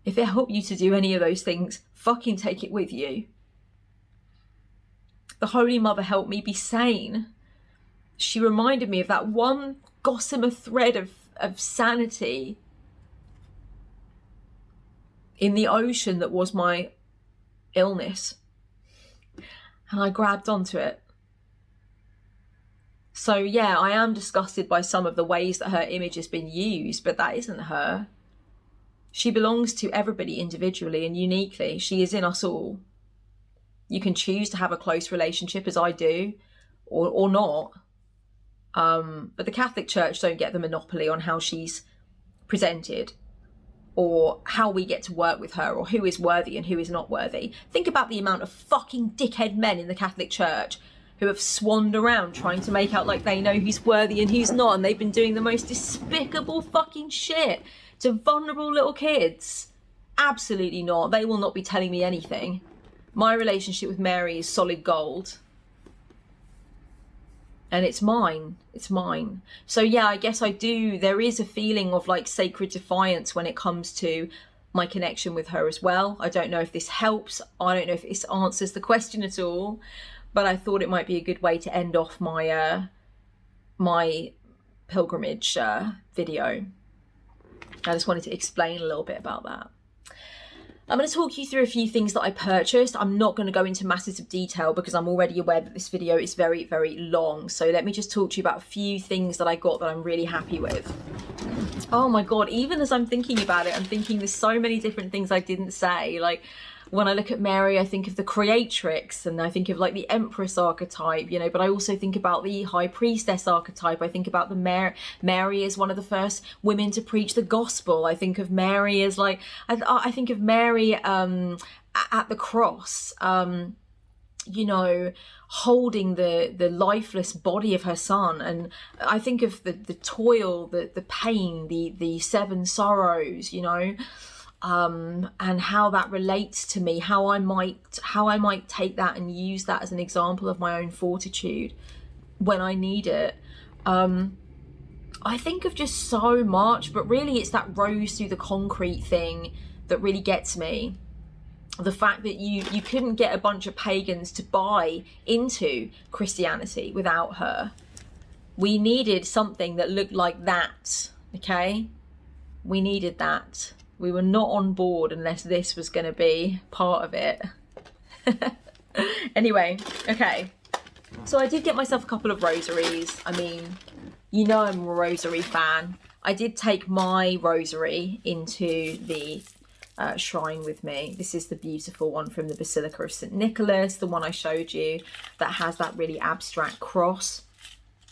If it helped you to do any of those things, fucking take it with you. The Holy Mother helped me be sane. She reminded me of that one gossamer thread of sanity in the ocean that was my illness. And I grabbed onto it. So yeah, I am disgusted by some of the ways that her image has been used, but that isn't her. She belongs to everybody individually and uniquely. She is in us all. You can choose to have a close relationship, as I do, or not. But the Catholic Church don't get the monopoly on how she's presented, or how we get to work with her, or who is worthy and who is not worthy. Think about the amount of fucking dickhead men in the Catholic Church who have swanned around trying to make out like they know who's worthy and who's not, and they've been doing the most despicable fucking shit to vulnerable little kids. Absolutely not. They will not be telling me anything. My relationship with Mary is solid gold. And it's mine. It's mine. So yeah, I guess there is a feeling of like sacred defiance when it comes to my connection with her as well. I don't know if this helps. I don't know if this answers the question at all. But I thought it might be a good way to end off my my pilgrimage video. I just wanted to explain a little bit about that. I'm going to talk you through a few things that I purchased. I'm not going to go into masses of detail because I'm already aware that this video is very, very long. So let me just talk to you about a few things that I got that I'm really happy with. Oh my God, even as I'm thinking about it, I'm thinking there's so many different things I didn't say. Like, when I look at Mary, I think of the creatrix, and I think of like the empress archetype, you know, but I also think about the high priestess archetype. I think about the Mary as one of the first women to preach the gospel. I think of Mary as like, I think of Mary at the cross, you know, holding the lifeless body of her son. And I think of the toil, the pain, the seven sorrows, you know, and how that relates to me, how I might take that and use that as an example of my own fortitude when I need it. I think of just so much, but really it's that rose through the concrete thing that really gets me. The fact that you couldn't get a bunch of pagans to buy into Christianity without her. We needed something that looked like that, okay? We needed that. We were not on board unless this was going to be part of it. Anyway, okay. So I did get myself a couple of rosaries. I mean, you know I'm a rosary fan. I did take my rosary into the shrine with me. This is the beautiful one from the Basilica of St. Nicholas, the one I showed you that has that really abstract cross.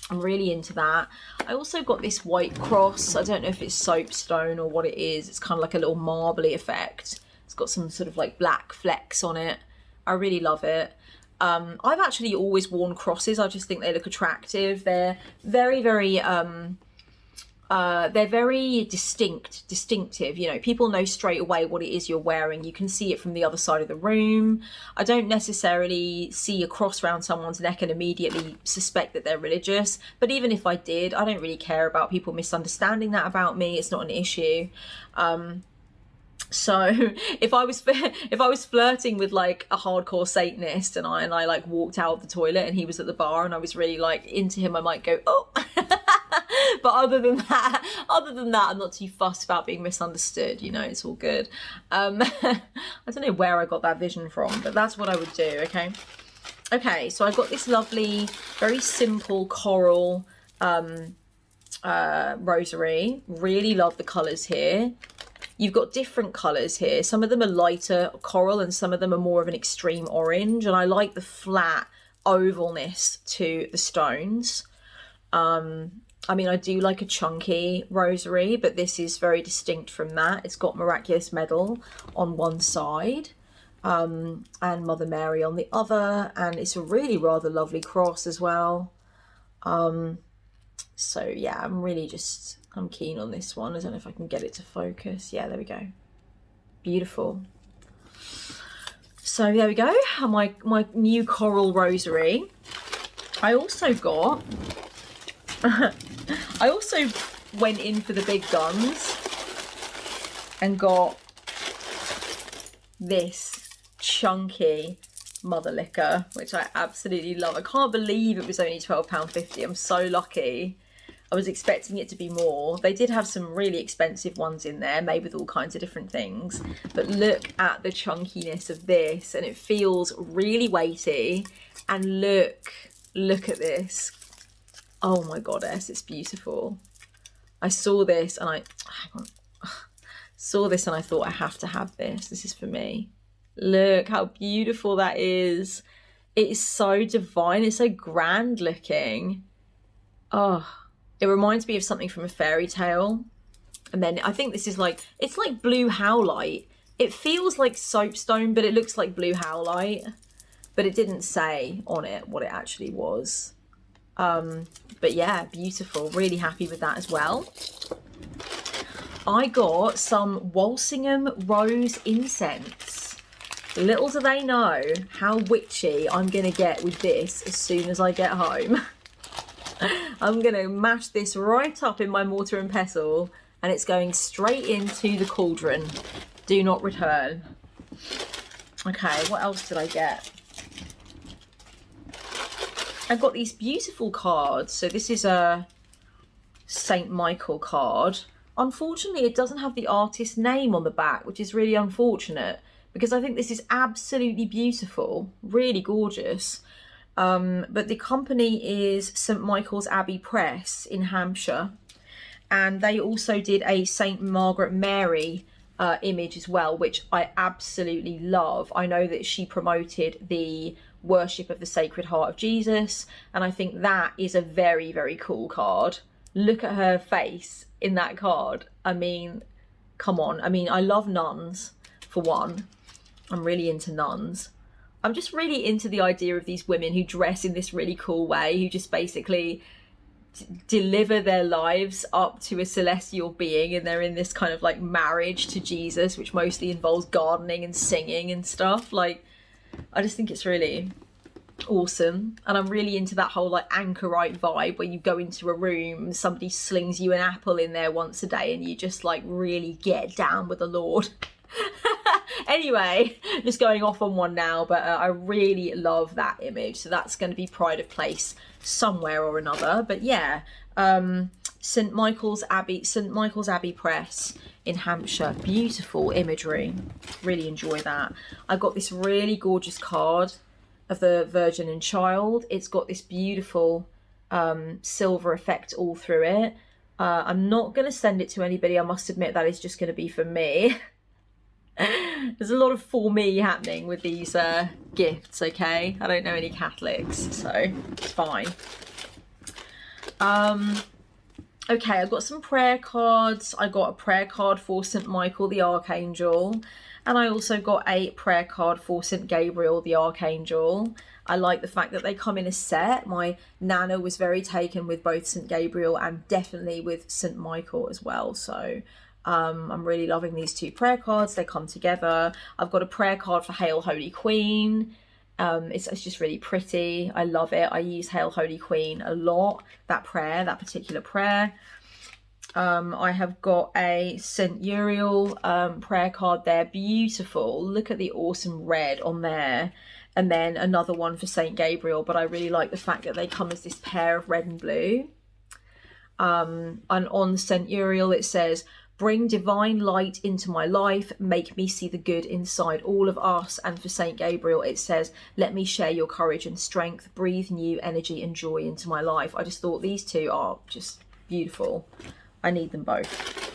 I'm really into that. I also got this white cross. I don't know if it's soapstone or what it is. It's kind of like a little marbly effect. It's got some sort of like black flecks on it. I really love it. I've actually always worn crosses. I just think they look attractive. They're very, very distinctive. You know, people know straight away what it is you're wearing. You can see it from the other side of the room. I don't necessarily see a cross around someone's neck and immediately suspect that they're religious. But even if I did, I don't really care about people misunderstanding that about me. It's not an issue. So if I was flirting with like a hardcore Satanist and I like walked out of the toilet and he was at the bar and I was really like into him, I might go, oh. But other than that, I'm not too fussed about being misunderstood. You know, it's all good. I don't know where I got that vision from, but that's what I would do. Okay, so I've got this lovely, very simple coral rosary. Really love the colours here. You've got different colours here. Some of them are lighter coral and some of them are more of an extreme orange. And I like the flat ovalness to the stones. I mean, I do like a chunky rosary, but this is very distinct from that. It's got Miraculous Medal on one side and Mother Mary on the other. And it's a really rather lovely cross as well. So yeah, I'm keen on this one. I don't know if I can get it to focus. Yeah, there we go. Beautiful. So there we go. My new coral rosary. I also went in for the big guns and got this chunky mother liquor, which I absolutely love. I can't believe it was only £12.50. I'm so lucky. I was expecting it to be more. They did have some really expensive ones in there, made with all kinds of different things. But look at the chunkiness of this, and it feels really weighty. And look at this. Oh my goddess, it's beautiful. I saw this and I thought I have to have this. This is for me. Look how beautiful that is. It is so divine. It's so grand looking. Oh, it reminds me of something from a fairy tale. And then I think this is like, it's like blue howlite. It feels like soapstone, but it looks like blue howlite. But it didn't say on it what it actually was. But yeah, beautiful. Really happy with that as well. I got some Walsingham rose incense. Little do they know how witchy I'm going to get with this as soon as I get home. I'm going to mash this right up in my mortar and pestle and it's going straight into the cauldron. Do not return. Okay, what else did I get? I got these beautiful cards. So this is a St. Michael card. Unfortunately, it doesn't have the artist's name on the back, which is really unfortunate because I think this is absolutely beautiful, really gorgeous. But the company is St. Michael's Abbey Press in Hampshire. And they also did a St. Margaret Mary image as well, which I absolutely love. I know that she promoted the worship of the Sacred Heart of Jesus, and I think that is a very, very cool card. Look at her face in that card. I mean, come on. I mean, I love nuns, for one. I'm really into nuns. I'm just really into the idea of these women who dress in this really cool way, who just basically deliver their lives up to a celestial being, and they're in this kind of like marriage to Jesus, which mostly involves gardening and singing and stuff. Like, I just think it's really awesome. And I'm really into that whole like anchorite vibe where you go into a room, somebody slings you an apple in there once a day and you just like really get down with the Lord. Anyway, just going off on one now, but I really love that image. So that's going to be pride of place somewhere or another. But yeah, St. Michael's Abbey Press in Hampshire. Beautiful imagery. Really enjoy that. I got this really gorgeous card of the Virgin and Child. It's got this beautiful silver effect all through it. I'm not going to send it to anybody. I must admit that is just going to be for me. There's a lot of for me happening with these gifts, okay? I don't know any Catholics, so it's fine. Okay, I've got some prayer cards. I got a prayer card for St. Michael the Archangel, and I also got a prayer card for St. Gabriel the Archangel. I like the fact that they come in a set. My Nana was very taken with both St. Gabriel and definitely with St. Michael as well, so I'm really loving these two prayer cards. They come together. I've got a prayer card for Hail Holy Queen. It's just really pretty. I love it. I use Hail Holy Queen a lot, that particular prayer. I have got a St. Uriel prayer card there. Beautiful. Look at the awesome red on there. And then another one for St. Gabriel, but I really like the fact that they come as this pair of red and blue. And on St. Uriel it says, bring divine light into my life, make me see the good inside all of us. And for St. Gabriel it says, let me share your courage and strength, breathe new energy and joy into my life. I just thought these two are just beautiful. I need them both.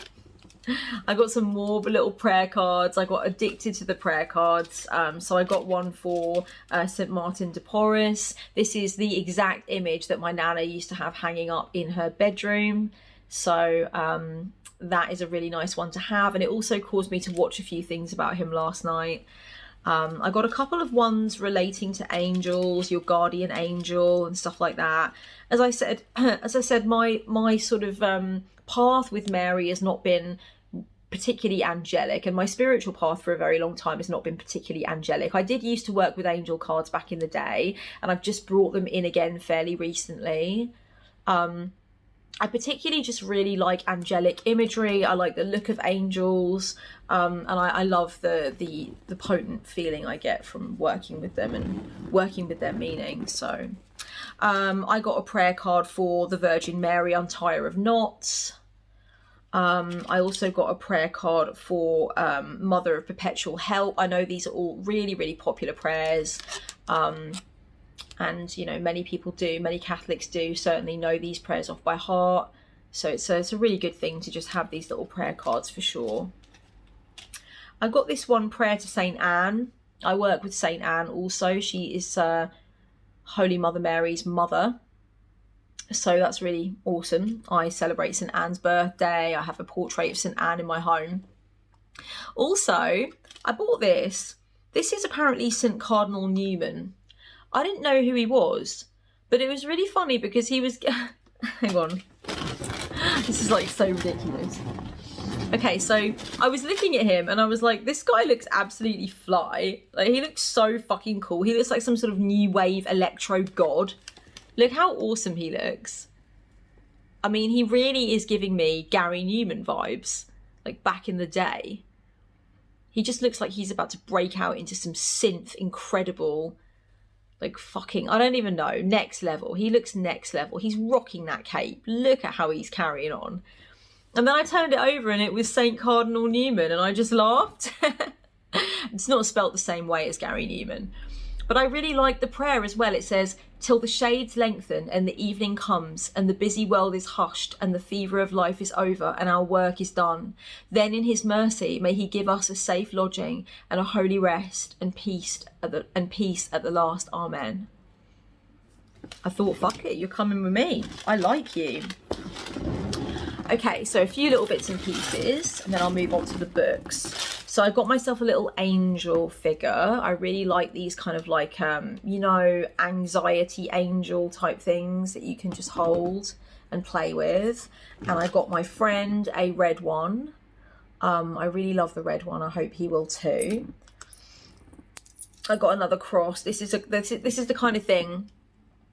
I got some more little prayer cards. I got addicted to the prayer cards. So I got one for St. Martin de Porres. This is the exact image that my Nana used to have hanging up in her bedroom. So that is a really nice one to have. And it also caused me to watch a few things about him last night. I got a couple of ones relating to angels, your guardian angel and stuff like that. As I said, my sort of path with Mary has not been particularly angelic, and my spiritual path for a very long time has not been particularly angelic. I did used to work with angel cards back in the day, and I've just brought them in again fairly recently. I particularly just really like angelic imagery. I like the look of angels, and I love the potent feeling I get from working with them and working with their meaning. So I got a prayer card for the Virgin Mary, Untier of Knots. I also got a prayer card for Mother of Perpetual Help. I know these are all really, really popular prayers. And, you know, many Catholics do certainly know these prayers off by heart. So it's a really good thing to just have these little prayer cards for sure. I got this one prayer to St. Anne. I work with St. Anne also. She is Holy Mother Mary's mother. So that's really awesome. I celebrate St. Anne's birthday. I have a portrait of St. Anne in my home. Also, I bought this. This is apparently St. Cardinal Newman. I didn't know who he was, but it was really funny because he was... Hang on. This is like so ridiculous. Okay, so I was looking at him and I was like, this guy looks absolutely fly. Like, he looks so fucking cool. He looks like some sort of new wave electro god. Look how awesome he looks. I mean, he really is giving me Gary Newman vibes, like back in the day. He just looks like he's about to break out into some synth incredible, like fucking, I don't even know, next level. He looks next level. He's rocking that cape. Look at how he's carrying on. And then I turned it over and it was St. Cardinal Newman and I just laughed. It's not spelt the same way as Gary Newman. But I really like the prayer as well. It says, till the shades lengthen and the evening comes and the busy world is hushed and the fever of life is over and our work is done. Then in his mercy, may he give us a safe lodging and a holy rest and peace at the last. Amen. I thought, fuck it, you're coming with me. I like you. Okay, so a few little bits and pieces and then I'll move on to the books. So I got myself a little angel figure. I really like these kind of like, you know, anxiety angel type things that you can just hold and play with. And I got my friend a red one. I really love the red one. I hope he will too. I got another cross. This is the kind of thing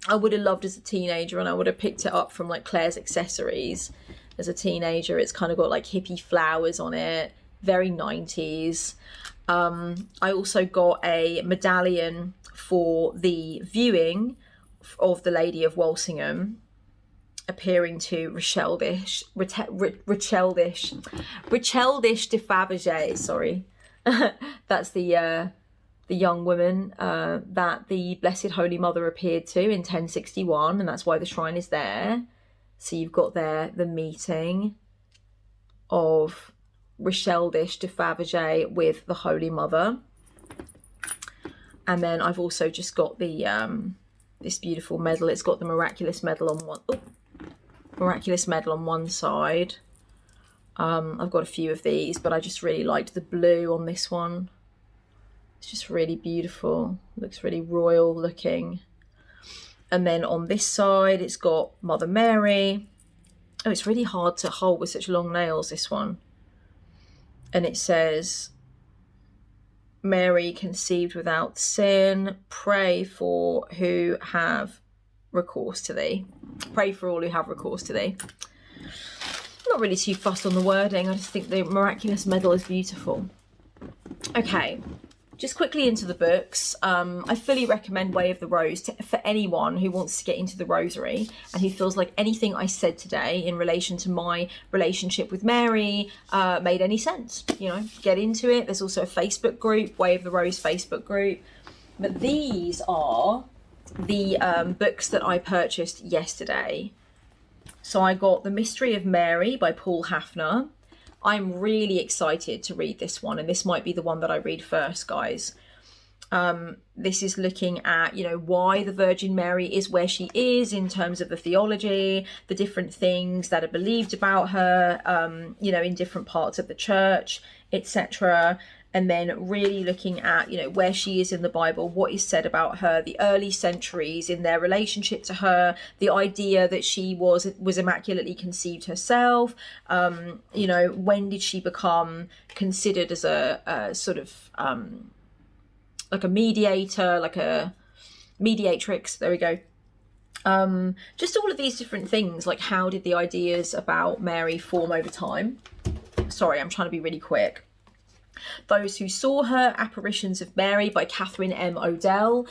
I would have loved as a teenager, and I would have picked it up from like Claire's Accessories as a teenager. It's kind of got like hippie flowers on it. Very 90s. I also got a medallion for the viewing of The Lady of Walsingham, appearing to Richeldish de Fabergé, sorry. That's the the young woman that the Blessed Holy Mother appeared to in 1061, and that's why the shrine is there. So you've got there the meeting of Richeldish de Fabergé with the Holy Mother. And then I've also just got the this beautiful medal. It's got the miraculous medal on one. Oh, miraculous medal on one side. I've got a few of these, but I just really liked the blue on this one. It's just really beautiful. Looks really royal looking. And then on this side, it's got Mother Mary. Oh, it's really hard to hold with such long nails, this one. And it says, Mary conceived without sin, pray for who have recourse to thee. Pray for all who have recourse to thee. I'm not really too fussed on the wording. I just think the miraculous medal is beautiful. Okay, just quickly into the books. I fully recommend Way of the Rose for anyone who wants to get into the rosary and who feels like anything I said today in relation to my relationship with Mary made any sense. You know, get into it. There's also a Facebook group, Way of the Rose Facebook group. But these are the books that I purchased yesterday. So I got The Mystery of Mary by Paul Hafner. I'm really excited to read this one, and this might be the one that I read first, guys. This is looking at, you know, why the Virgin Mary is where she is in terms of the theology, the different things that are believed about her, you know, in different parts of the church, etc. And then really looking at, you know, where she is in the Bible, what is said about her, the early centuries in their relationship to her, the idea that she was immaculately conceived herself, you know, when did she become considered as a sort of like a mediator, like a mediatrix, there we go. Just all of these different things, like how did the ideas about Mary form over time? Sorry, I'm trying to be really quick. Those Who Saw Her, Apparitions of Mary by Catherine M. Odell.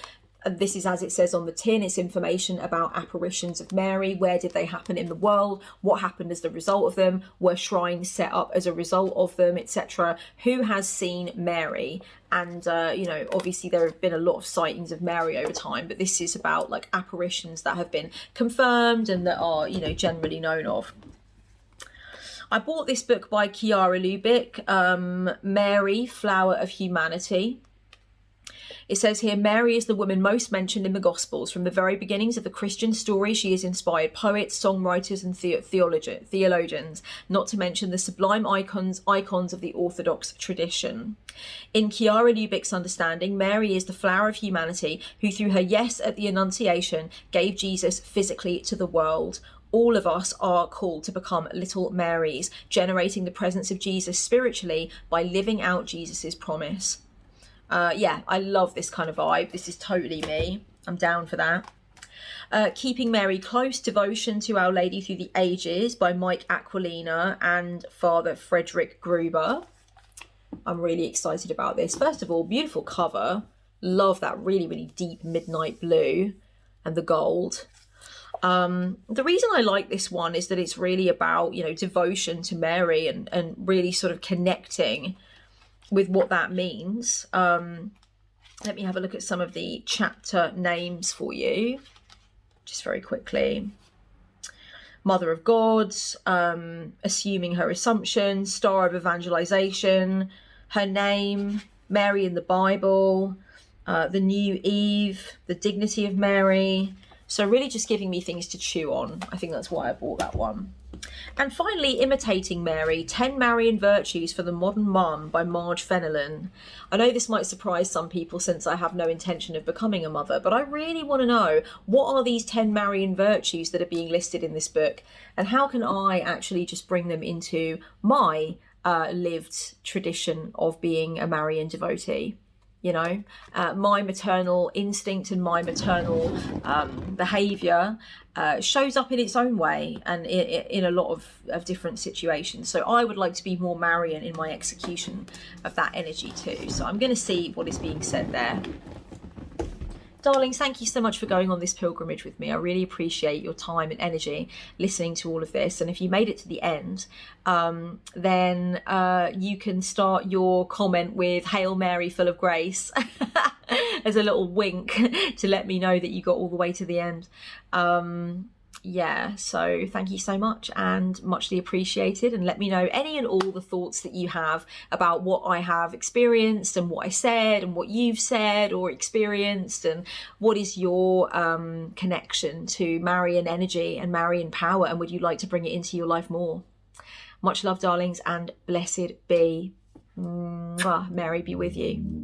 This is as it says on the tin. It's information about apparitions of Mary. Where did they happen in the world? What happened as the result of them? Were shrines set up as a result of them, etc.? Who has seen Mary? And, you know, obviously there have been a lot of sightings of Mary over time, but this is about like apparitions that have been confirmed and that are, you know, generally known of. I bought this book by Chiara Lubick, Mary, Flower of Humanity. It says here, Mary is the woman most mentioned in the Gospels. From the very beginnings of the Christian story, she has inspired poets, songwriters, and theologians, not to mention the sublime icons of the Orthodox tradition. In Chiara Lubick's understanding, Mary is the flower of humanity who, through her yes at the Annunciation, gave Jesus physically to the world. All of us are called to become little Marys, generating the presence of Jesus spiritually by living out Jesus's promise. Yeah, I love this kind of vibe. This is totally me. I'm down for that. Keeping Mary Close, Devotion to Our Lady Through the Ages by Mike Aquilina and Father Frederick Gruber. I'm really excited about this. First of all, beautiful cover. Love that really, really deep midnight blue and the gold. The reason I like this one is that it's really about, you know, devotion to Mary and really sort of connecting with what that means. Let me have a look at some of the chapter names for you, just very quickly. Mother of God, Assuming Her Assumption, Star of Evangelization, Her Name, Mary in the Bible, The New Eve, The Dignity of Mary. So really just giving me things to chew on. I think that's why I bought that one. And finally, Imitating Mary, 10 Marian Virtues for the Modern Mum by Marge Fenelon. I know this might surprise some people since I have no intention of becoming a mother, but I really want to know, what are these 10 Marian virtues that are being listed in this book? And how can I actually just bring them into my lived tradition of being a Marian devotee? You know, my maternal instinct and my maternal behaviour shows up in its own way and in a lot of different situations. So I would like to be more Marian in my execution of that energy too. So I'm going to see what is being said there. Darlings, thank you so much for going on this pilgrimage with me. I really appreciate your time and energy listening to all of this. And if you made it to the end, then you can start your comment with Hail Mary, full of grace, as a little wink to let me know that you got all the way to the end. Yeah, so thank you so much and muchly appreciated, and let me know any and all the thoughts that you have about what I have experienced and what I said and what you've said or experienced, and what is your connection to Marian energy and Marian power, and would you like to bring it into your life more? Much love, darlings, and blessed be. Mwah. Mary be with you.